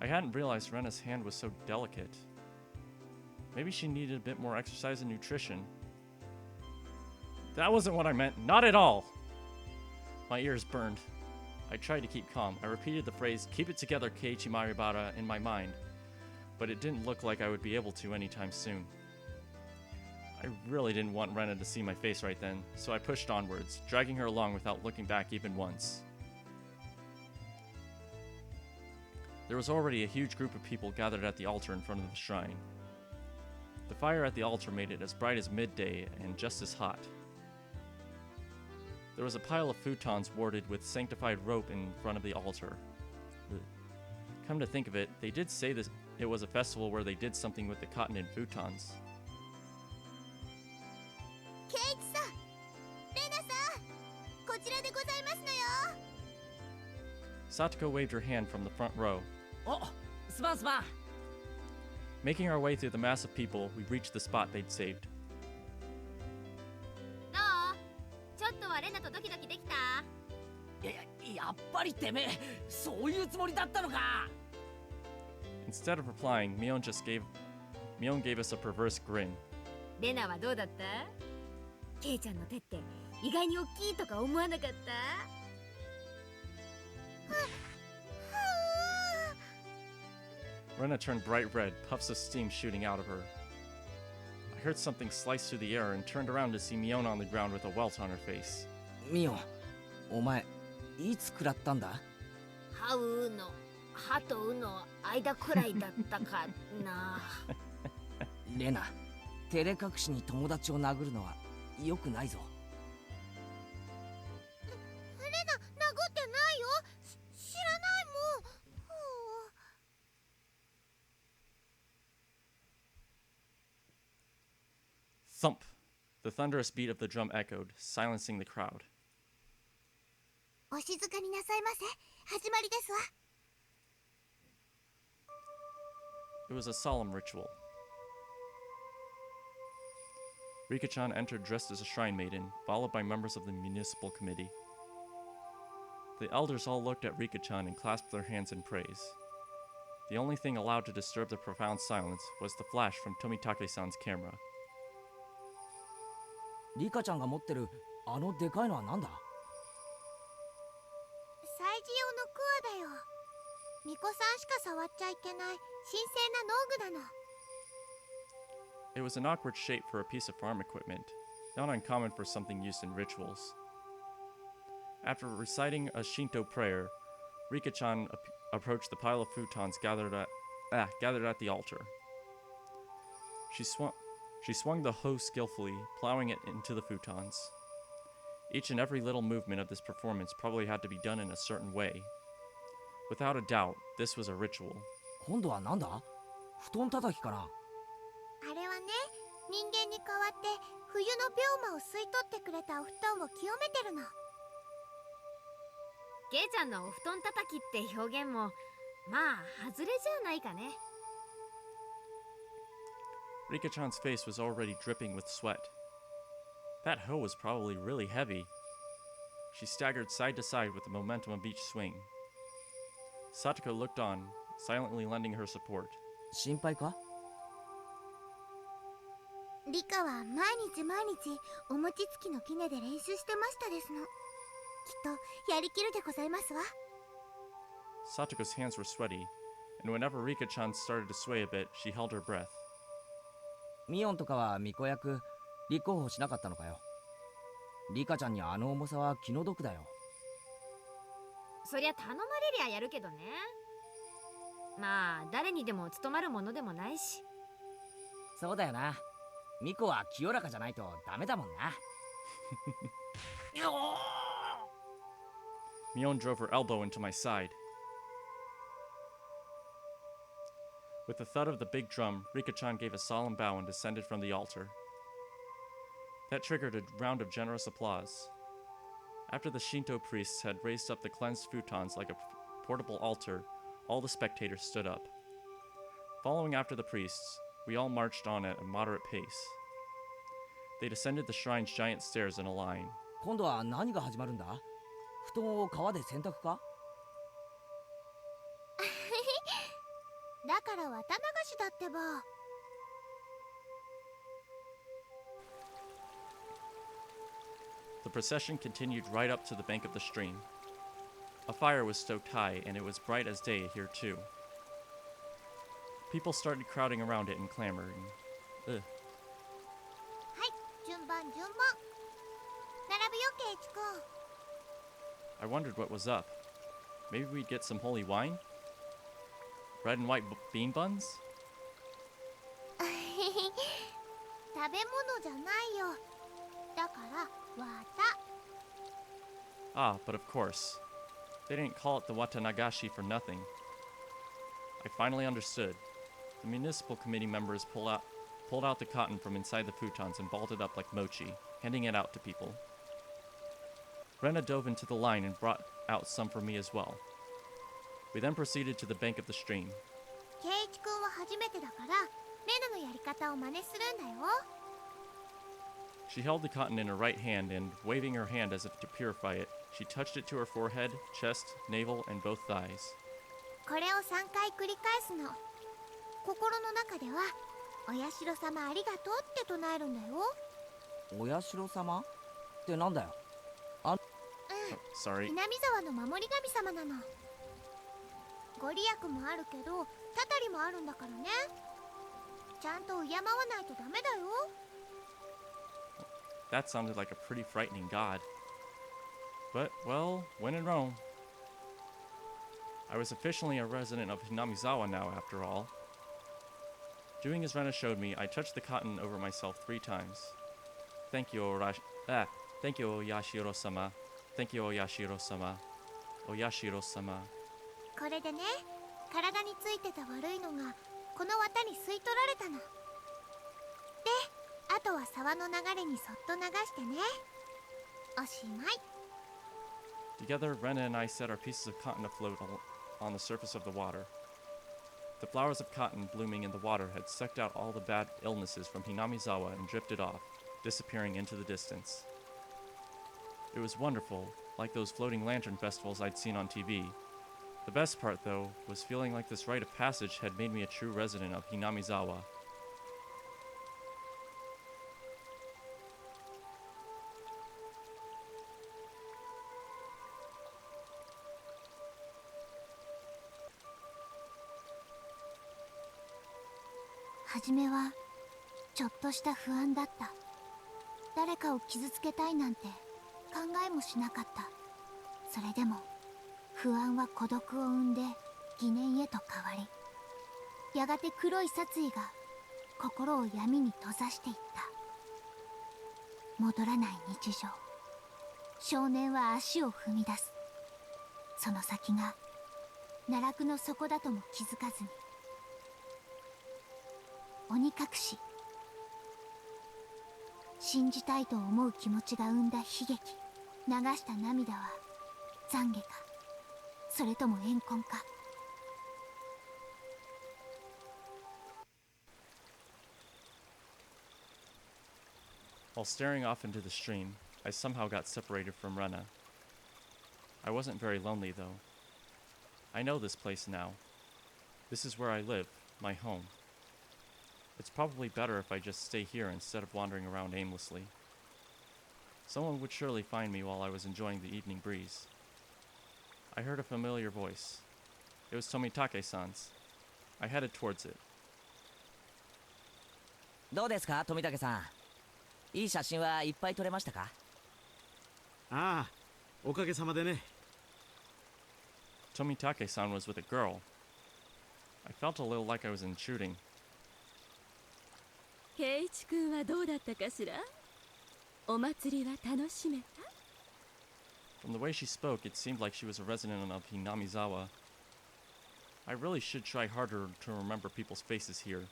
I hadn't realized Rena's hand was so delicate. Maybe she needed a bit more exercise and nutrition. That wasn't what I meant. Not at all! My ears burned. I tried to keep calm. I repeated the phrase, "Keep it together, Keiichi Maribara," in my mind, but it didn't look like I would be able to anytime soon. I really didn't want Rena to see my face right then, so I pushed onwards, dragging her along without looking back even once. There was already a huge group of people gathered at the altar in front of the shrine. The fire at the altar made it as bright as midday and just as hot. There was a pile of futons warded with sanctified rope in front of the altar. Ugh. Come to think of it, they did say this it was a festival where they did something with the cotton and futons. ケイチさん、レナさん、こちらでございますのよ。 Satoko waved her hand from the front row. お、すまんすまん。 Making our way through the mass of people, we reached the spot they'd saved. どう？ちょっとはレナとドキドキできた？やっぱりてめえ、そういうつもりだったのか。 Instead of replying, Mion gave us a perverse grin. レナはどうだった？ケイちゃんの手って意外に大きいとか思わなかった？ Rena turned bright red, puffs of steam shooting out of her. I heard something slice through the air and turned around to see Mion on the ground with a welt on her face. ミオン、お前いつ食らったんだ？歯うの歯とうの間くらいだったかな。レナ、照れ隠しに友達を殴るのは良くないぞ。レナ、殴ってないよ。知らないもん。Thump! The thunderous beat of the drum echoed, silencing the crowd. お静かになさいませ。始まりですわ。 It was a solemn ritual. Rika-chan entered dressed as a shrine maiden, followed by members of the municipal committee. The elders all looked at Rika-chan and clasped their hands in praise. The only thing allowed to disturb the profound silence was the flash from Tomitake-san's camera. リカちゃんが持ってるあのでかいのはなんだ？祭事用のクワだよ。巫女さんしか触っちゃいけない神聖な農具なの。 It was an awkward shape for a piece of farm equipment, not uncommon for something used in rituals. After reciting a Shinto prayer, Rika-chan approached the pile of futons gathered at the altar. She swung the hoe skillfully, plowing it into the futons. Each and every little movement of this performance probably had to be done in a certain way. Without a doubt, this was a ritual. 今度はなんだ？布団叩きかな？あれはね、人間に代わって冬の病魔を吸い取ってくれたお布団を清めてるの。ケイちゃんのお布団叩きって表現もまあ外れじゃないかね。 Rika-chan's face was already dripping with sweat. That hoe was probably really heavy. She staggered side to side with the momentum of each swing. Satoko looked on, silently lending her support. 心配か？リカは毎日お餅つきの杵で練習してましたですの。きっとやりきるでございますわ。 Satoko's hands were sweaty, and whenever Rika-chan started to sway a bit, she held her breath. ミオンとかは巫女役立候補しなかったのかよ。リカちゃんにあの重さは気の毒だよ。そりゃ頼まれりゃやるけどね。まあ誰にでも務まるものでもないし。そうだよな。ミコは清らかじゃないとダメだもんな。Mion drove her elbow into my side. With the thud of the big drum, Rika-chan gave a solemn bow and descended from the altar. That triggered a round of generous applause. After the Shinto priests had raised up the cleansed futons like a portable altar, all the spectators stood up. Following after the priests, we all marched on at a moderate pace. They descended the shrine's giant stairs in a line. 今度は何が始まるんだ？布団を川で洗濯か？だから綿流しだってば。 The procession continued right up to the bank of the stream. A fire was stoked high, and it was bright as day here too. People started crowding around it and clamoring. Ugh. はい、順番。並ぶよ、ケイチ君。 I wondered what was up. Maybe we'd get some holy wine? Red and white bean buns? 食べ物じゃないよ。だから綿。 Ah, but of course. They didn't call it the Watanagashi for nothing. I finally understood. The municipal committee members pulled out the cotton from inside the futons and balled it up like mochi, handing it out to people. Rena dove into the line and brought out some for me as well. We then proceeded to the bank of the stream. ケイチ君は初めてだから、レナのやり方を真似するんだよ。 She held the cotton in her right hand and, waving her hand as if to purify it, she touched it to her forehead, chest, navel, and both thighs. これを3回繰り返すの。心の中では、お社様ありがとうって唱えるんだよ。お社様ってなんだよ。Oh, sorry. 南沢の守り神様なの。ご利益もあるけど、たたりもあるんだからね。ちゃんと敬わないとダメだよ。 That sounded like a pretty frightening god. But, well, when in Rome. I was officially a resident of Hinamizawa now, after all. Doing as Rena showed me, I touched the cotton over myself 3 times. Thank you, thank you, Oyashiro-sama. Thank you, Oyashiro-sama. Oyashiro-sama. これでね、体についてた悪いのがこの綿に吸い取られたの。で、あとは沢の流れにそっと流してね。おしまい。 Together, Rena and I set our pieces of cotton afloat on the surface of the water. The flowers of cotton blooming in the water had sucked out all the bad illnesses from Hinamizawa and drifted off, disappearing into the distance. It was wonderful, like those floating lantern festivals I'd seen on TV. The best part, though, was feeling like this rite of passage had made me a true resident of Hinamizawa.はじめはちょっとした不安だった。誰かを傷つけたいなんて考えもしなかった。それでも不安は孤独を生んで疑念へと変わり、やがて黒い殺意が心を闇に閉ざしていった。戻らない日常。少年は足を踏み出す。その先が奈落の底だとも気づかずに。鬼隠し。信じたいと思う気持ちが生んだ悲劇。流した涙は懺悔か、それとも怨恨か。While staring off into the stream, I somehow got separated from Rena. I wasn't very lonely, though. I know this place now. This is where I live, my home. It's probably better if I just stay here instead of wandering around aimlessly. Someone would surely find me while I was enjoying the evening breeze. I heard a familiar voice. It was Tomitake-san's. I headed towards it. どうですか、富武さん。いい写真はいっぱい撮れましたか？ああ、おかげさまでね。Tomitake-san was with a girl. I felt a little like I was intruding. 圭一君はどうだったかしら？お祭りは楽しめた？ From the way she spoke, it seemed like she was a resident of Hinamizawa. I really should try harder to remember people's faces here.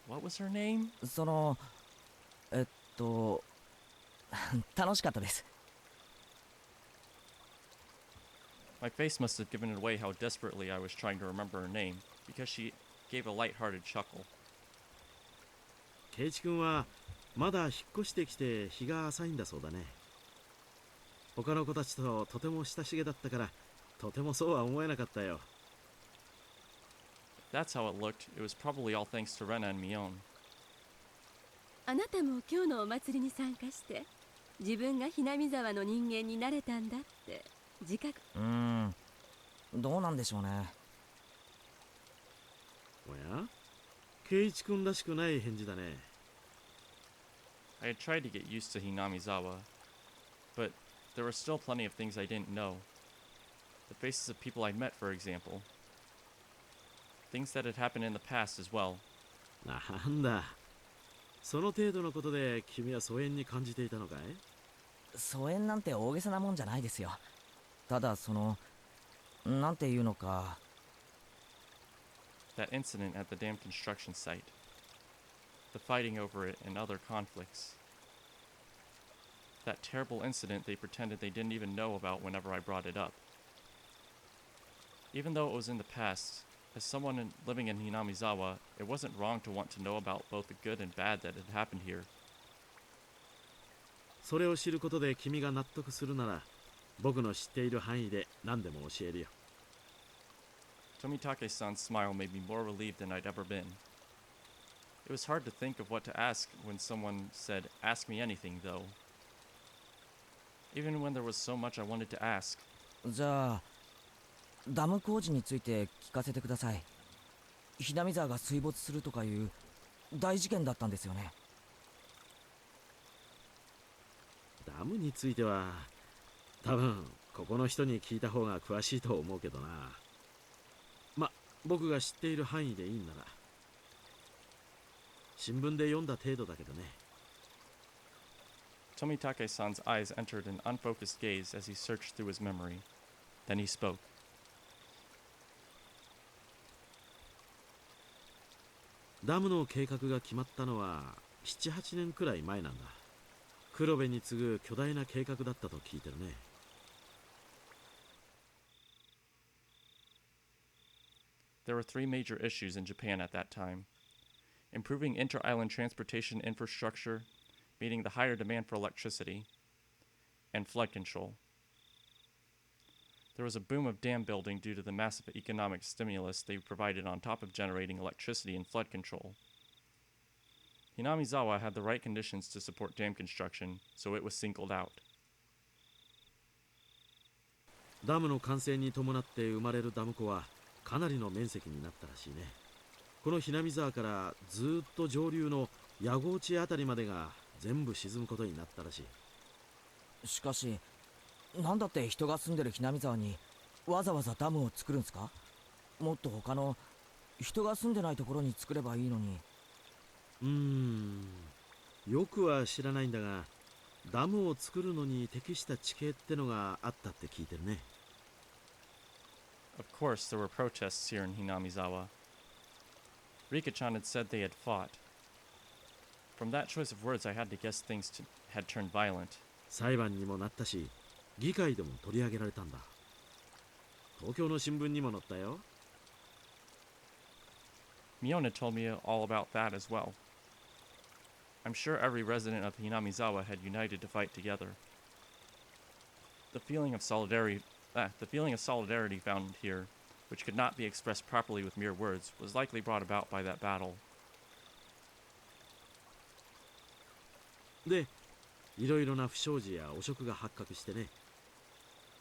What was her name? 楽しかったです。My face must have given it away how desperately I was trying to remember her name, because she gave a light-hearted chuckle. 圭一君はまだ引っ越してきて日が浅いんだそうだね。他の子たちととても親しげだったからとてもそうは思えなかったよ。If that's how it looked, it was probably all thanks to Rena and Mion. あなたも今日のお祭りに参加して自分がひなみ沢の人間になれたんだって自覚。どうなんでしょうね。おや、圭一君らしくない返事だね。I had tried to get used to Hinamizawa, but there were still plenty of things I didn't know. The faces of people I'd met, for example. Things that had happened in the past as well. なんだ、その程度のことで君は疎遠に感じていたのかい？疎遠なんて大げさなもんじゃないですよ。ただなんていうのか。That incident at the dam construction site. The fighting over it and other conflicts. That terrible incident they pretended they didn't even know about whenever I brought it up. Even though it was in the past, as someone living in Hinamizawa, it wasn't wrong to want to know about both the good and bad that had happened here. それを知ることで君が納得するなら、僕の知っている範囲で何でも教えるよ。Tomitake-san's smile made me more relieved than I'd ever been. It was hard to think of what to ask when someone said, "Ask me anything," though. Even when there was so much I wanted to ask. じゃあダム工事について聞かせてください。ひなみ沢が水没するとかいう大事件だったんですよね。ダムについては多分ここの人に聞いた方が詳しいと思うけどな。ま、僕が知っている範囲でいいんなら。新聞で読んだ程度だけどね。Tomitake-san's eyes entered an unfocused gaze as he searched through his memory. Then he spoke. ダムの計画が決まったのは7、8年くらい前なんだ。黒部に次ぐ巨大な計画だったと聞いてるね。There were three major issues in Japan at that time: improving inter-island transportation infrastructure, meaning the higher demand for electricity, and flood control. There was a boom of dam building due to the massive economic stimulus they provided on top of generating electricity and flood control. Hinamizawa had the right conditions to support dam construction, so it was singled out. ダムの完成に伴って生まれるダム湖はかなりの面積になったらしいね。この南沢からずっと上流の矢郷地あたりまでが全部沈むことになったらしい。しかしなんだって人が住んでる南沢にわざわざダムを作るんすか？もっと他の人が住んでないところに作ればいいのに。よくは知らないんだが、ダムを作るのに適した地形ってのがあったって聞いてるね。Of course, there were protests here in Hinamizawa. Rika-chan had said they had fought. From that choice of words, I had to guess things had turned violent. 裁判にもなったし、議会でも取り上げられたんだ。東京の新聞にも載ったよ。Miona told me all about that as well. I'm sure every resident of Hinamizawa had united to fight together. The feeling of solidarity found here, which could not be expressed properly with mere words, was likely brought about by that battle. で、いろいろな不祥事や汚職が発覚してね。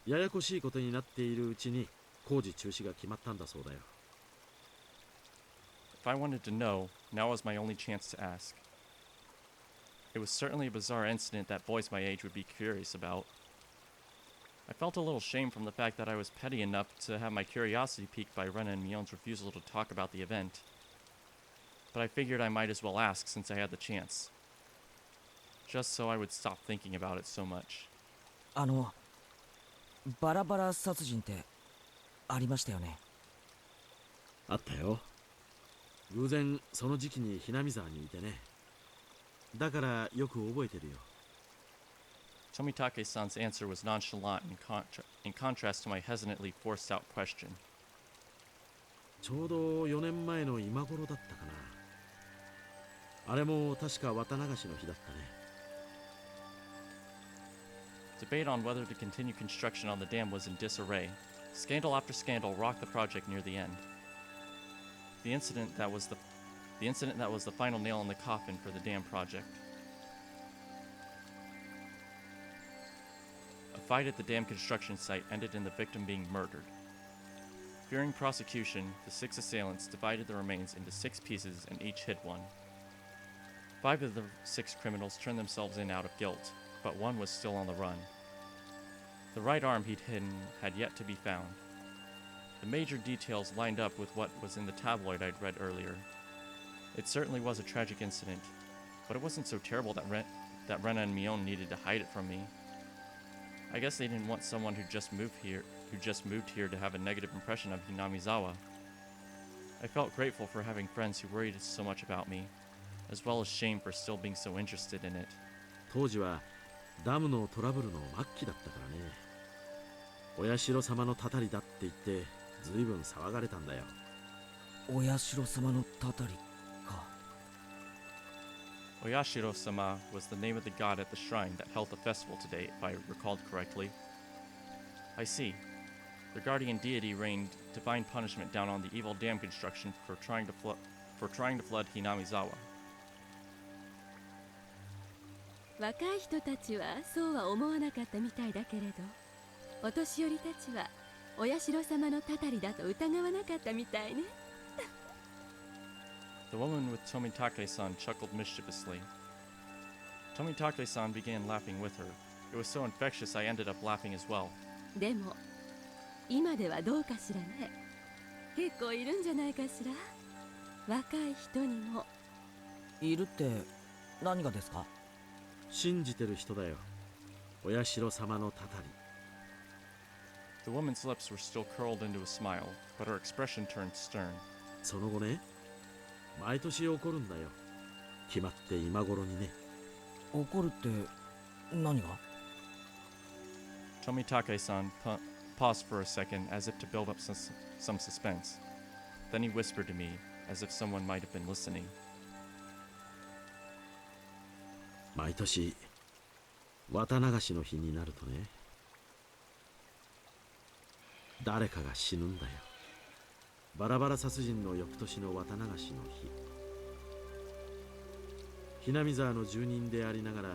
ややこしいことになっているうちに工事中止が決まったんだそうだよ。If I wanted to know, now was my only chance to ask. It was certainly a bizarre incident that boys my age would be curious about. I felt a little shame from the fact that I was petty enough to have my curiosity piqued by Rena and Mion's refusal to talk about the event. But I figured I might as well ask since I had the chance. Just so I would stop thinking about it so much. バラバラ殺人ってありましたよね。あったよ。偶然その時期に南沢にいてね。だからよく覚えてるよ。Tomitake-san's answer was nonchalant in contrast to my hesitantly forced out question. ちょうど4年前の今頃だったかな。あれも確か綿流しの日だったね。Debate on whether to continue construction on the dam was in disarray. Scandal after scandal rocked the project near the end. The incident that was the final nail in the coffin for the dam project. A fight at the dam construction site ended in the victim being murdered. Fearing prosecution, the 6 assailants divided the remains into 6 pieces and each hid one. 5 of the 6 criminals turned themselves in out of guilt, but one was still on the run. The right arm he'd hidden had yet to be found. The major details lined up with what was in the tabloid I'd read earlier. It certainly was a tragic incident, but it wasn't so terrible that Rena and Mion needed to hide it from me. I guess they didn't want someone who just moved here to have a negative impression of Hinamizawa. I felt grateful for having friends who worried so much about me, as well as shame for still being so interested in it. 当時はダムのトラブルの末期だったからね。お社様のたたりだって言ってずいぶん騒がれたんだよ。お社様のたたりか。Oyashiro-sama was the name of the god at the shrine that held the festival today, if I recalled correctly. I see. The guardian deity rained divine punishment down on the evil dam construction for trying to flood Hinamizawa. 若い人たちはそうは思わなかったみたいだけれど、お年寄りたちはお社様のたたりだと疑わなかったみたいね。The woman with Tomitake-san chuckled mischievously. Tomitake-san began laughing with her. It was so infectious I ended up laughing as well. でも今ではどうかしらね。結構いるんじゃないかしら。若い人にも。いるって何がですか？信じてる人だよ。お社様のたたり。The woman's lips were still curled into a smile, but her expression turned stern. その後ね、毎年起こるんだよ。決まって今頃にね。怒るって何が？ Tomitake-san paused for a second as if to build up some suspense. Then he whispered to me, as if someone might have been listening. 毎年綿流しの日になるとね、誰かが死ぬんだよ。バラバラ殺人の翌年の綿流しの日、ひなみ沢の住人でありながら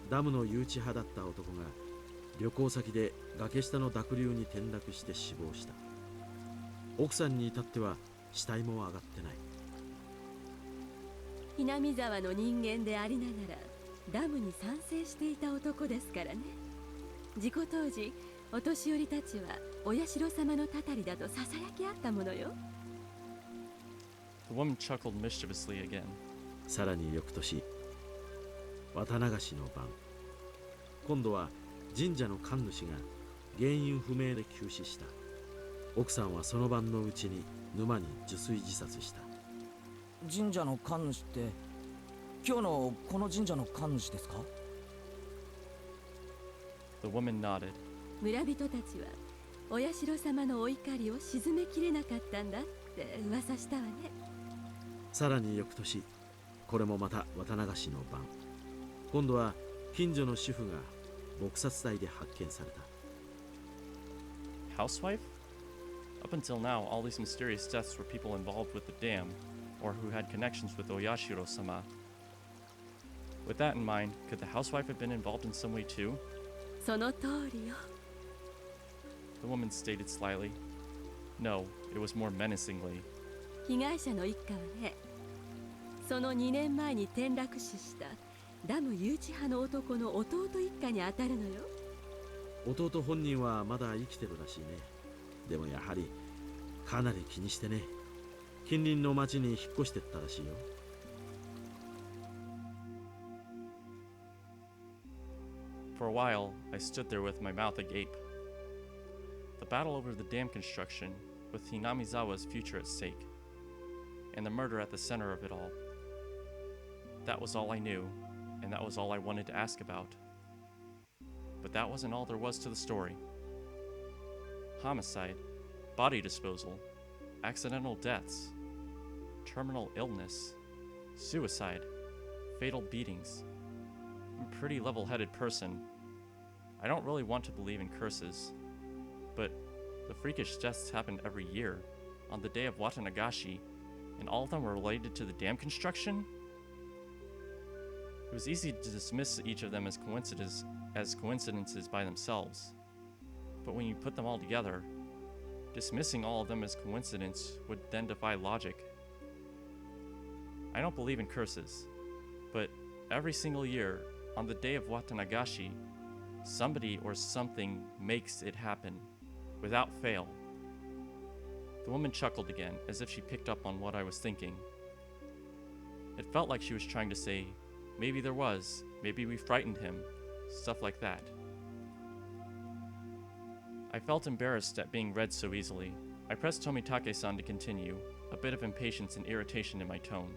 ダムの誘致派だった男が旅行先で崖下の濁流に転落して死亡した。奥さんに至っては死体も上がってない。ひなみ沢の人間でありながらダムに賛成していた男ですからね。事故当時お年寄りたちはお社様のたたりだとささやきあったものよ。 The woman chuckled mischievously again. さらに翌年、綿流しの晩、今度は神社の神主が原因不明で急死した。奥さんはその晩のうちに沼に受水自殺した。神社の神主って今日のこの神社の神主ですか？ The woman nodded. 村人たちはお社様のお怒りを鎮めきれなかったんだって噂したわね。さらに翌年、これもまた綿流しの晩、今度は近所の主婦が撲殺体で発見された。 Housewife? Up until now, all these mysterious deaths were people involved with the dam, or who had connections with Oyashiro-sama. With that in mind, could the housewife have been involved in some way too? その通りよ。 The woman stated slyly. No, it was more menacingly. 被害者の一家はね、その2年前に転落死したダム誘致派の男の弟一家に当たるのよ。弟本人はまだ生きてるらしいね。でもやはりかなり気にしてね、近隣の町に引っ越してったらしいよ。For a while, I stood there with my mouth agape. The battle over the dam construction, with Hinamizawa's future at stake, and the murder at the center of it all. That was all I knew, and that was all I wanted to ask about. But that wasn't all there was to the story. Homicide, body disposal, accidental deaths, terminal illness, suicide, fatal beatings. I'm a pretty level-headed person. I don't really want to believe in curses, but the freakish deaths happened every year, on the day of Watanagashi, and all of them were related to the dam construction? It was easy to dismiss each of them as coincidences by themselves. But when you put them all together, dismissing all of them as coincidence would then defy logic. I don't believe in curses, but every single year, on the day of Watanagashi, somebody or something makes it happen, without fail. The woman chuckled again, as if she picked up on what I was thinking. It felt like she was trying to say, maybe there was, maybe we frightened him, stuff like that. I felt embarrassed at being read so easily. I pressed Tomitake-san to continue, a bit of impatience and irritation in my tone.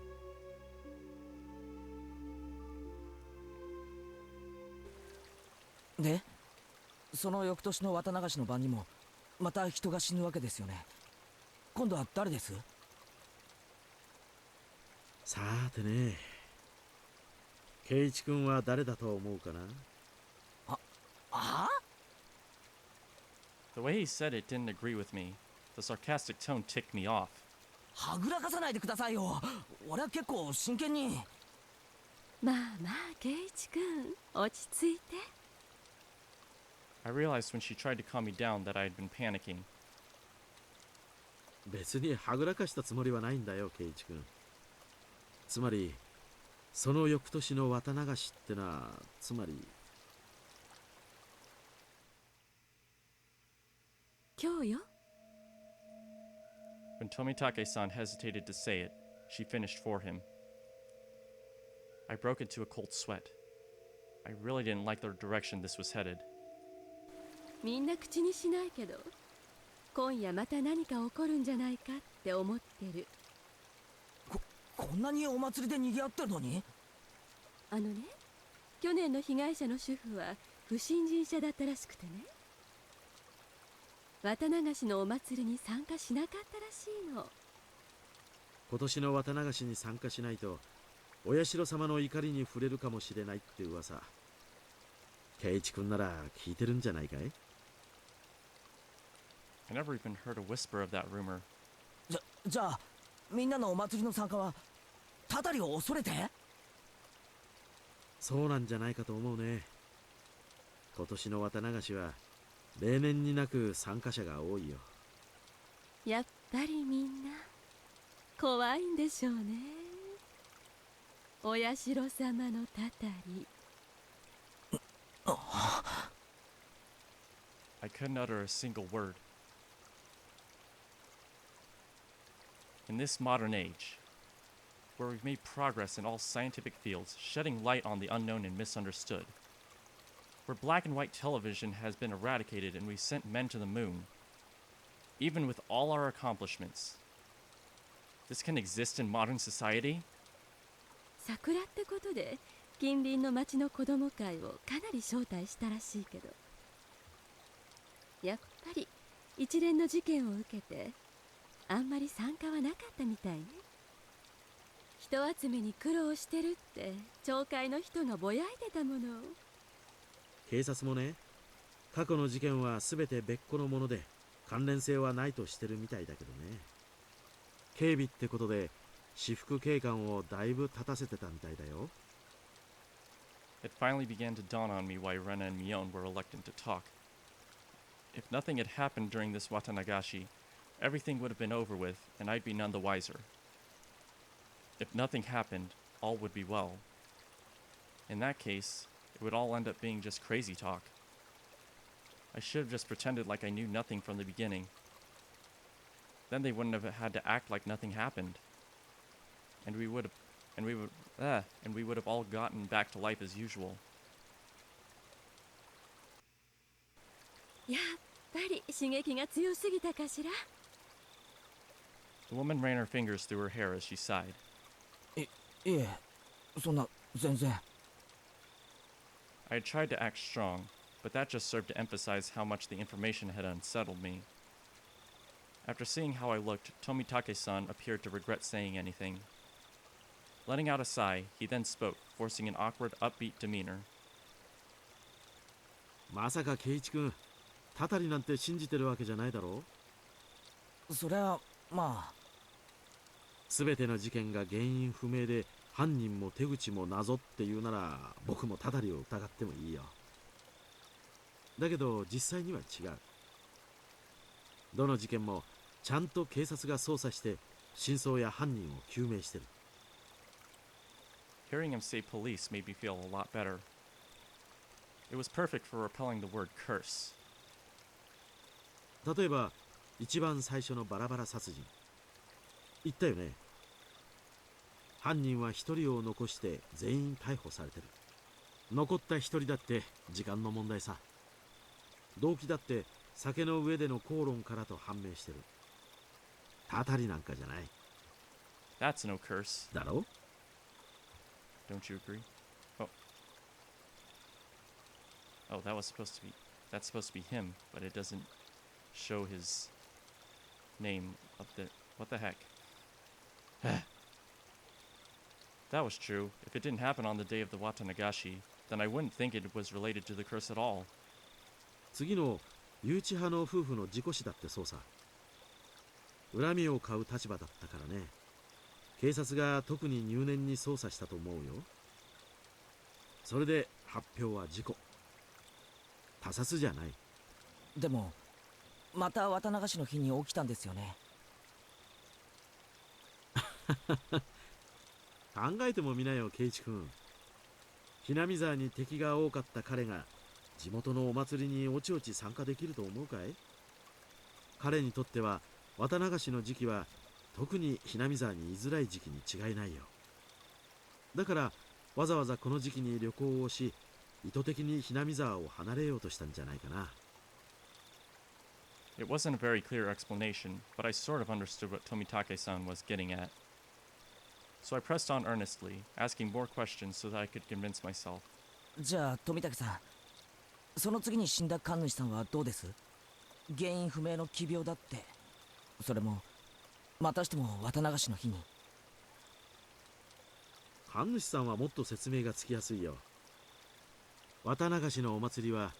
で、その翌年の綿流しの晩にもまた人が死ぬわけですよね。今度は誰です？さーてね、圭一君は誰だと思うかな？あ？ The way he said it didn't agree with me. The sarcastic tone ticked me off. はぐらかさないでくださいよ。俺は結構真剣に。まあまあ圭一君、落ち着いて。I realized when she tried to calm me down that I had been panicking. 別にはぐらかしたつもりはないんだよ、圭一君。つまりその翌年の綿流しってのは、つまり今日よ。When Tomitake-san hesitated to say it, she finished for him. I broke into a cold sweat. I really didn't like the direction this was headed. みんな口にしないけど、今夜また何か起こるんじゃないかって思ってる。こんなにお祭りで賑わってるのに？あのね、去年の被害者の主婦は不信心者だったらしくてね、綿流しのお祭りに参加しなかったらしいの。今年の綿流しに参加しないとお社様の怒りに触れるかもしれないって噂、圭一君なら聞いてるんじゃないかい？ I never even heard a whisper of that rumor. じゃあみんなのお祭りの参加はたたりを恐れて？そうなんじゃないかと思うね。今年の綿流しは例年になく参加者が多いよ。やっぱりみんな怖いんでしょうね。お社様のたたり。I couldn't utter a single word. In this modern age, where we've made progress in all scientific fields, shedding light on the unknown and misunderstood, where black and white television has been eradicated and we've sent men to the moon, even with all our accomplishments, this can exist in modern society? 桜ってことで近隣の町の子供会をかなり招待したらしいけど、やっぱり一連の事件を受けてあんまり参加はなかったみたいね。人集めに苦労してるって町会の人がぼやいてたもの。警察もね、過去の事件は全て別個のもので関連性はないとしてるみたいだけどね。警備ってことで私服警官をだいぶ立たせてたみたいだよ。It finally began to dawn on me why Rena and Mion were reluctant to talk. If nothing had happened during this Watanagashi, everything would have been over with, and I'd be none the wiser. If nothing happened, all would be well. In that case, it would all end up being just crazy talk. I should have just pretended like I knew nothing from the beginning. Then they wouldn't have had to act like nothing happened. And we would have all gotten back to life as usual. やっぱり刺激が強すぎたかしら。The woman ran her fingers through her hair as she sighed. いえ、そんな全然。I had tried to act strong, but that just served to emphasize how much the information had unsettled me. After seeing how I looked, Tomitake-san appeared to regret saying anything. Letting out a sigh, he then spoke, forcing an awkward, upbeat demeanor. まさか圭一君、たたりなんて信じてるわけじゃないだろう？そりゃまあ。全ての事件が原因不明で犯人も手口も謎っていうなら僕もたたりを疑ってもいいよ。だけど実際には違う。どの事件もちゃんと警察が捜査して真相や犯人を究明してる。Hearing him say police made me feel a lot better. It was perfect for repelling the word curse. 例えば一番最初のバラバラ殺人言ったよね。犯人は一人を残して全員逮捕されてる。残った一人だって時間の問題さ。動機だって酒の上での口論からと判明してる。たたりなんかじゃない。 That's no curse. だろ？ Don't you agree? Oh. Oh, that's supposed to be him, but it doesn't show his name of the... What the heck? That was true. If it didn't happen on the day of the Watanagashi, then I wouldn't think it was related to the curse at all. 次の誘致派の夫婦の事故死だってそうさ。恨みを買う立場だったからね。警察が特に入念に捜査したと思うよ。それで発表は事故。他殺じゃない。でもまた綿流しの日に起きたんですよね。考えてもみなよ圭一君。ひなみ沢に敵が多かった彼が地元のお祭りにおちおち参加できると思うかい？彼にとっては綿流しの時期は特にひなみ沢に居づらい時期に違いないよ。だからわざわざこの時期に旅行をし、意図的にひなみ沢を離れようとしたんじゃないかな。It wasn't a very clear explanation, but I sort of understood what Tomitake-san was getting at. So I pressed on earnestly, asking more questions so that I could convince myself. じゃあ富武さん、その次に死んだ神主さんはどうです？原因不明の奇病だって。それもまたしても綿流しの日に。神主さんはもっと説明がつきやすいよ。綿流しのお祭りは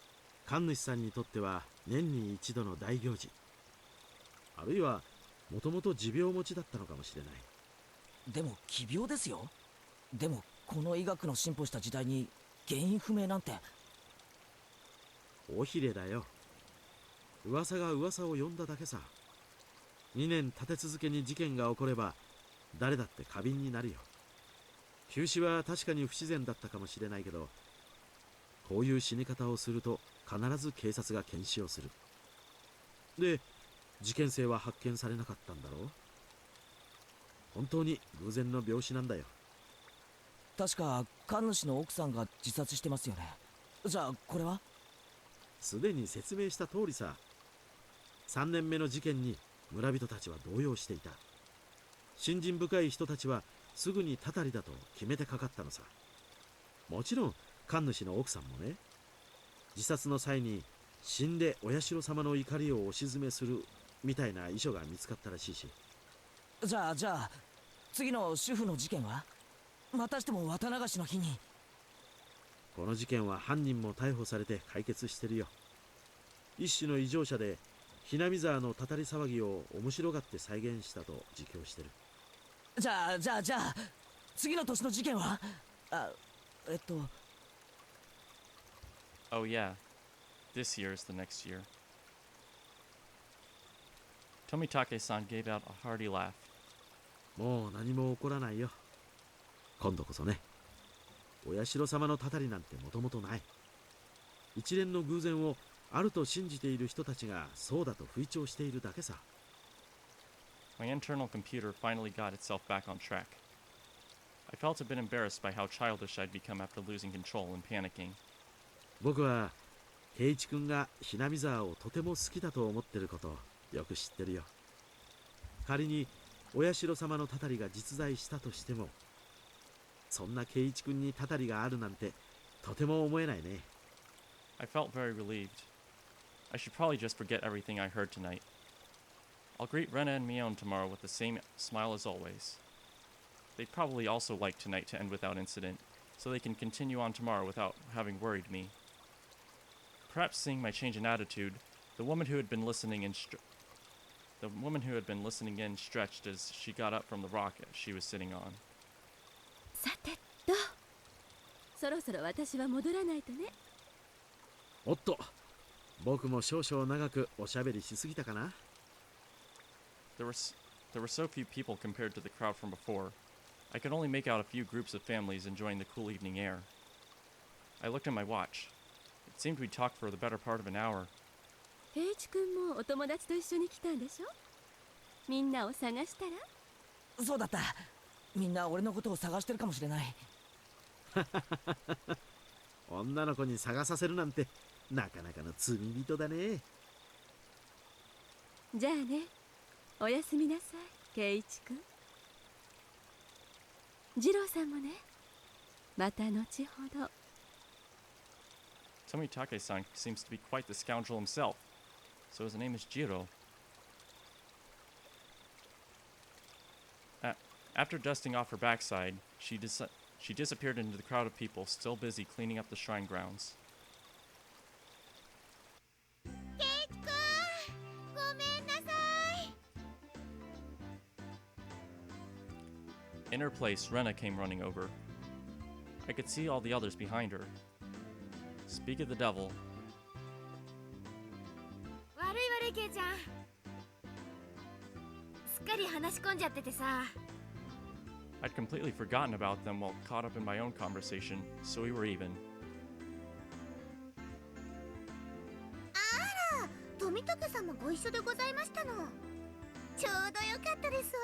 神主さんにとっては年に一度の大行事。あるいはもともと持病持ちだったのかもしれない。でも奇病ですよ。でもこの医学の進歩した時代に原因不明なんて。尾ひれだよ。噂が噂を呼んだだけさ。2年立て続けに事件が起これば誰だって過敏になるよ。急死は確かに不自然だったかもしれないけど、こういう死に方をすると必ず警察が検視をする。で、事件性は発見されなかったんだろう。本当に偶然の病死なんだよ。確か神主の奥さんが自殺してますよね。じゃあこれは？すでに説明した通りさ。3年目の事件に村人たちは動揺していた。信心深い人たちはすぐにたたりだと決めてかかったのさ。もちろん神主の奥さんもね。自殺の際に死んでお社様の怒りをお鎮めするみたいな遺書が見つかったらしいし。じゃあ次の主婦の事件はまたしても綿流しの日に。この事件は犯人も逮捕されて解決してるよ。一種の異常者でひなみ沢のたたり騒ぎを面白がって再現したと自供してる。じゃあ次の年の事件は？Oh yeah, this year is the next year. Tomitake-san gave out a hearty laugh. もう何も起こらないよ。今度こそね。お社様のたたりなんてもともとない。一連の偶然をあると信じている人たちがそうだと吹聴しているだけさ。My internal computer finally got itself back on track. I felt a bit embarrassed by how childish I'd become after losing control and panicking. 僕は圭一君がひなみ沢をとても好きだと思ってることをよく知ってるよ。仮にお社様のたたりが実在したとしても、そんな圭一君にたたりがあるなんてとても思えないね。I felt very relieved. I should probably just forget everything I heard tonight. I'll greet Rena and Mion tomorrow with the same smile as always. They'd probably also like tonight to end without incident, so they can continue on tomorrow without having worried me. Perhaps seeing my change in attitude, the woman who had been listening in stretched as she got up from the rock she was sitting on. さてと、そろそろ私は戻らないとね。おっと、僕も少々長くおしゃべりしすぎたかな。There were so few people compared to the crowd from before. I could only make out a few groups of families enjoying the cool evening air. I looked at my watch. It seemed we'd talked for the better part of an hour. 圭一君もお友達と一緒に来たんでしょ？みんなを探したら？そうだった。みんな俺のことを探してるかもしれない。女の子に探させるなんてなかなかの罪人だね。じゃあね、おやすみなさい、圭一君。二郎さんもね、また後ほど。Tomitake-san seems to be quite the scoundrel himself, so his name is Jiro. After dusting off her backside, she disappeared into the crowd of people still busy cleaning up the shrine grounds. ケイチくん、ごめんなさい。 In her place, Rena came running over. I could see all the others behind her. Speak of the devil. 悪いケイちゃん。すっかり話し込んじゃっててさ。I'd completely forgotten about them while caught up in my own conversation, so we were even. あら、富武さんもご一緒でございましたの。ちょうどよかったですわ。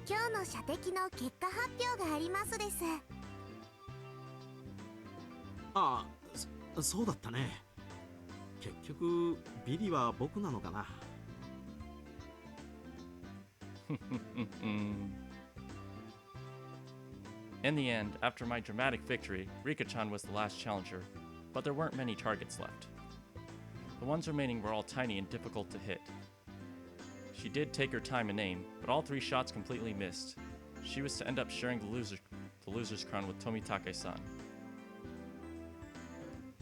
今日の射的の結果発表がありますです。ああ、そうだったね。結局ビリは僕なのかな。In the end, after my dramatic victory, Rika-chan was the last challenger, but there weren't many targets left. The ones remaining were all tiny and difficult to hit. She did take her time and aim, but all 3 shots completely missed. She was to end up sharing the loser's crown with Tomitake-san.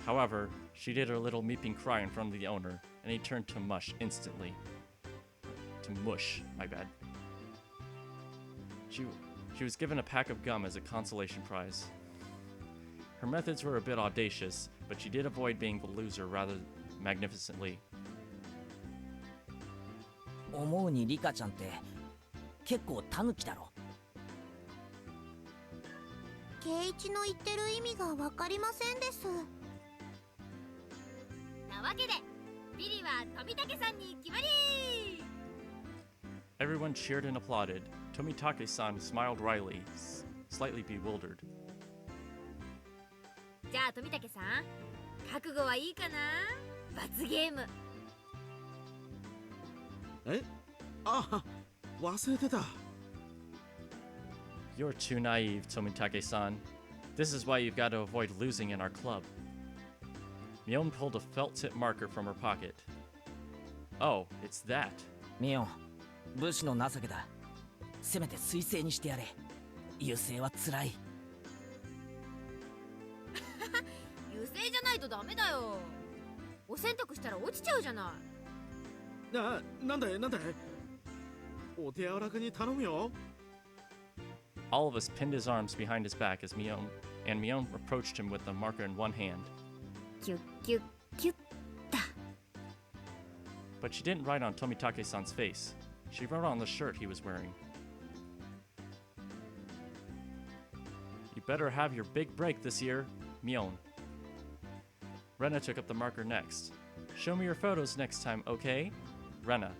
However, she did her little meeping cry in front of the owner, and he turned to mush instantly. To mush, my bad. She was given a pack of gum as a consolation prize. Her methods were a bit audacious, but she did avoid being the loser rather magnificently. 思うにリカちゃんって結構タヌキだろ。圭一の言ってる意味が分かりませんです。なわけでビリは富武さんに決まり。 Everyone cheered and applauded. Tomitake-san smiled wryly, slightly bewildered. じゃあ富武さん、覚悟はいいかな？罰ゲーム。え？あ、忘れてた。 You're too naive, Tomitake-san. This is why you've got to avoid losing in our club. Mion pulled a felt-tip marker from her pocket. Oh, it's that. ミオン、武士の情けだ。せめて水星にしてやれ。優勢はつらい。優勢じゃないとダメだよ。お洗濯したら落ちちゃうじゃない。なんだいお手柔らかに頼むよ。 All of us pinned his arms behind his back as Mion approached him with the marker in one hand. キュッキュッキュッだ。 But she didn't write on Tomitake-san's face. She wrote on the shirt he was wearing. You better have your big break this year, Mion. Rena took up the marker next. Show me your photos next time, okay? Rena.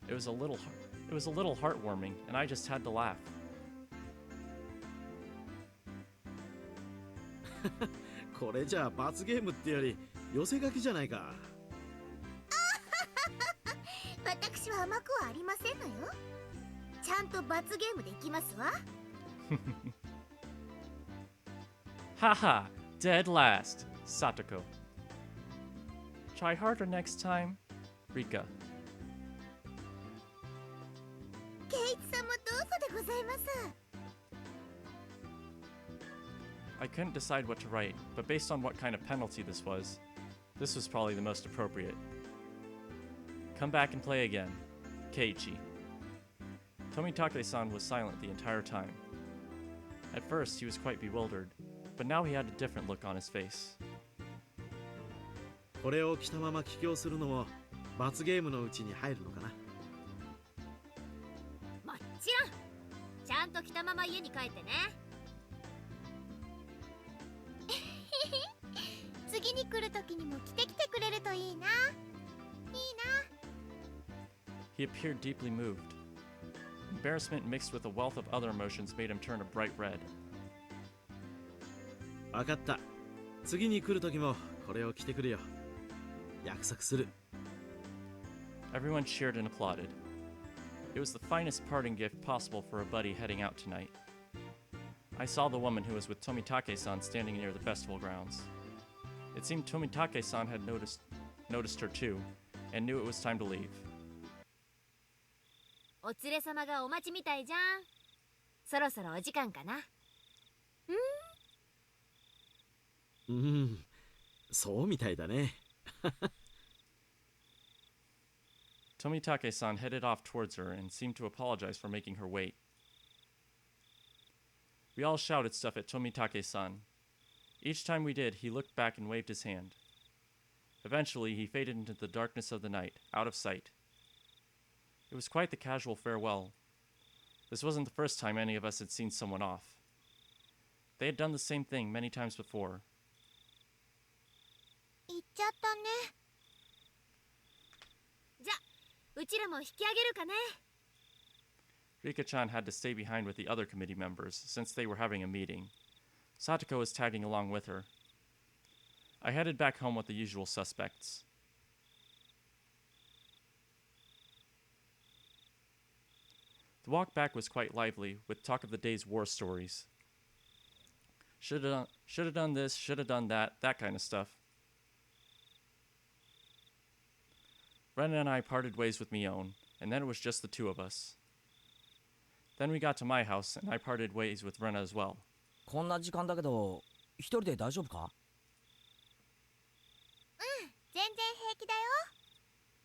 It was a little heartwarming, and I just had to laugh. これじゃあ罰ゲームってより寄せ書きじゃないか。私は甘くはありませんのよ。ちゃんと罰ゲームできますわ。Haha, dead last, Satoko. Try harder next time, Rika. 圭一さんもどうぞでございます。 I couldn't decide what to write, but based on what kind of penalty this was probably the most appropriate. Come back and play again, Keiichi. Tomitake-san was silent the entire time. At first, he was quite bewildered, but now he had a different look on his face. これを着たまま帰郷するのも罰ゲームのうちに入るのかな。もちろん。ちゃんと着たまま家に帰ってね。次に来る時にも着てきてくれるといいな。いいな。 He appeared deeply moved. Embarrassment mixed with a wealth of other emotions made him turn a bright red. わかった。次に来る時もこれを着てくるよ。約束する。 Everyone cheered and applauded. It was the finest parting gift possible for a buddy heading out tonight. I saw the woman who was with Tomitake-san standing near the festival grounds. It seemed Tomitake-san had noticed her too, and knew it was time to leave. お連れ様がお待ちみたいじゃん。そろそろお時間かな。そうみたいだね。Tomitake-san headed off towards her and seemed to apologize for making her wait. We all shouted stuff at Tomitake-san. Each time we did, he looked back and waved his hand. Eventually, he faded into the darkness of the night, out of sight. It was quite the casual farewell. This wasn't the first time any of us had seen someone off. They had done the same thing many times before. 行っちゃったね。じゃ、うちらも引き上げるかね。 Rika-chan had to stay behind with the other committee members since they were having a meeting. Satoko was tagging along with her. I headed back home with the usual suspects. The walk back was quite lively, with talk of the day's war stories. Should have done this, should have done that, that kind of stuff. Ren and I parted ways with Mion, and then it was just the two of us. Then we got to my house, and I parted ways with Rena as well. こんな時間だけど一人で大丈夫か？全然平気だよ。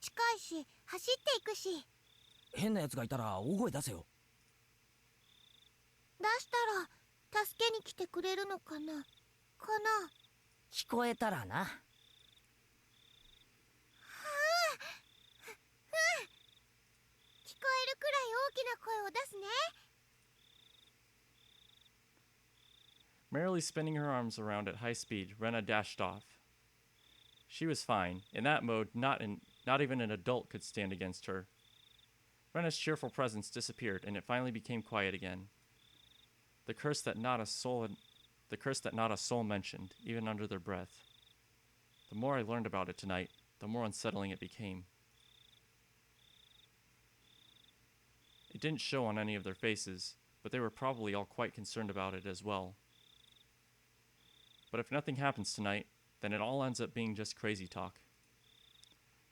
近いし走っていくし。変な奴がいたら大声出せよ。出したら助けに来てくれるのかな。聞こえたらな。聞こえるくらい大きな声を出すね。Merrily spinning her arms around at high speed, Rena dashed off. She was fine. In that mode, not even an adult could stand against her. Rena's cheerful presence disappeared, and it finally became quiet again. The curse that not a soul mentioned, even under their breath. The more I learned about it tonight, the more unsettling it became. It didn't show on any of their faces, but they were probably all quite concerned about it as well. But if nothing happens tonight, then it all ends up being just crazy talk.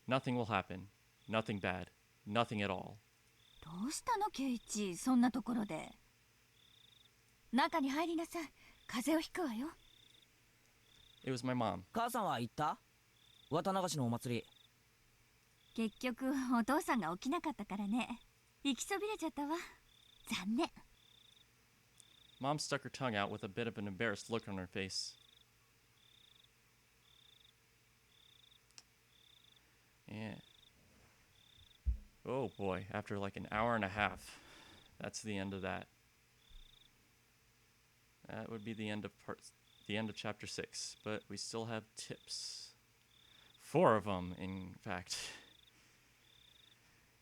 Nothing will happen. Nothing bad. Nothing at all. どうしたのケイチ、そんなところで。中に入りなさい。風邪をひくわよ。It was my mom. 母さんは行った？綿流しのお祭り。結局お父さんが起きなかったからね。行きそびれちゃったわ。残念。Mom stuck her tongue out with a bit of an embarrassed look on her face. Yeah. Oh boy, after like an hour and a half, that's the end of that. That would be the end of chapter 6, but we still have tips. 4 of them, in fact.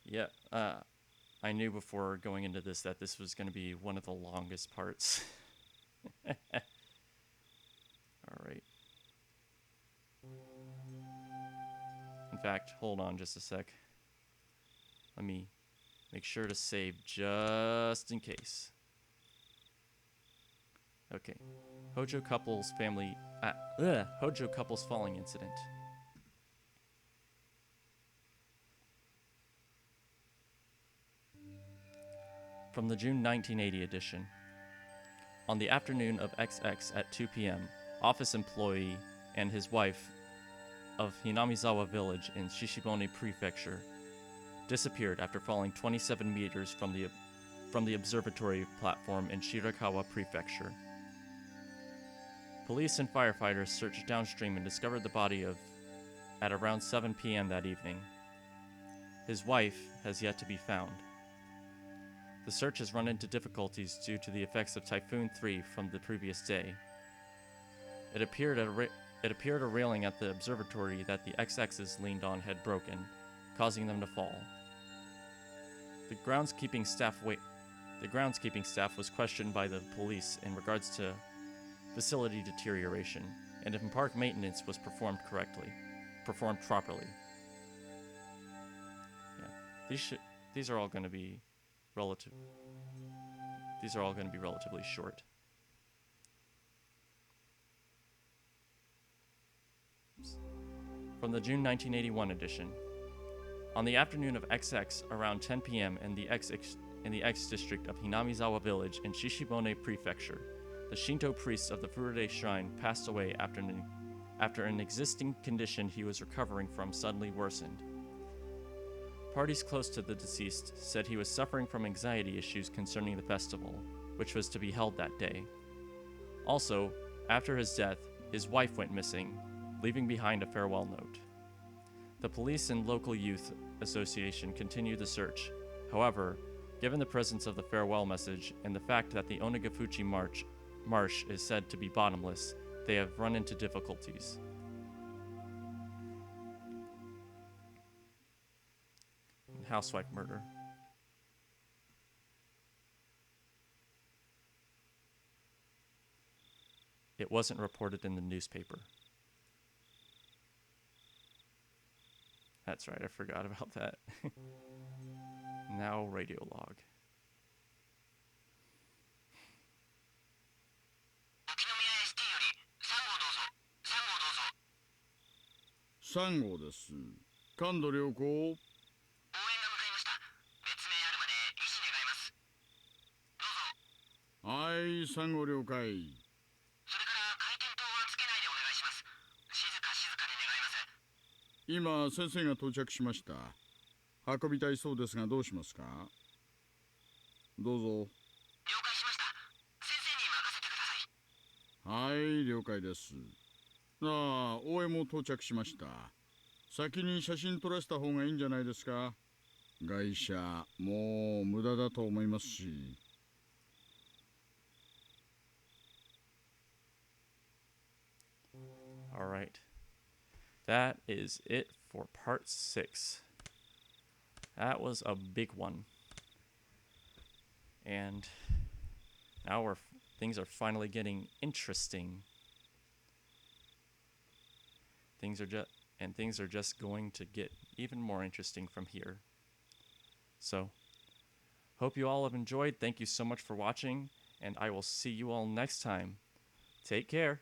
Yeah, I knew before going into this that this was going to be one of the longest parts. Alright. In fact, hold on just a sec. Let me make sure to save just in case. Okay. Hojo couple's falling incident. From the June 1980 edition. On the afternoon of XX at 2 p.m., office employee and his wife of Hinamizawa village in Shishibone Prefecture disappeared after falling 27 meters from the observatory platform in Shirakawa Prefecture. Police and firefighters searched downstream and discovered the body at around 7 p.m. that evening. His wife has yet to be found. The search has run into difficulties due to the effects of Typhoon 3 from the previous day. It appeared a railing at the observatory that the XXs leaned on had broken, causing them to fall. The groundskeeping staff was questioned by the police in regards to facility deterioration, and if park maintenance was performed properly. Yeah, these are all going to be relatively short. From the June 1981 edition. On the afternoon of XX, around 10 p.m. in the X district of Hinamizawa village in Shishibone Prefecture, the Shinto priest of the Furude shrine passed away after an existing condition he was recovering from suddenly worsened. Parties close to the deceased said he was suffering from anxiety issues concerning the festival, which was to be held that day. Also, after his death, his wife went missing, leaving behind a farewell note. The police and local youth association continued the search. However, given the presence of the farewell message and the fact that the Onikakushi marsh is said to be bottomless, they have run into difficulties. Housewife murder. It wasn't reported in the newspaper. That's right, I forgot about that. Now radio log. 3号です。感度良好。応援が向かいました。別名あるまで医師願います。3号了解。それから回転灯はつけないでお願いします。静かに願います。今先生が到着しました。運びたいそうですがどうしますか？どうぞ。了解しました。先生に任せてください。はい、了解です。応援も到着しました。先に写真撮らせた方がいいんじゃないですか？外車もう無駄だと思いますし。Alright. That is it for part 6. That was a big one. And now things are finally getting interesting. Things are just going to get even more interesting from here. So, hope you all have enjoyed. Thank you so much for watching, and I will see you all next time. Take care.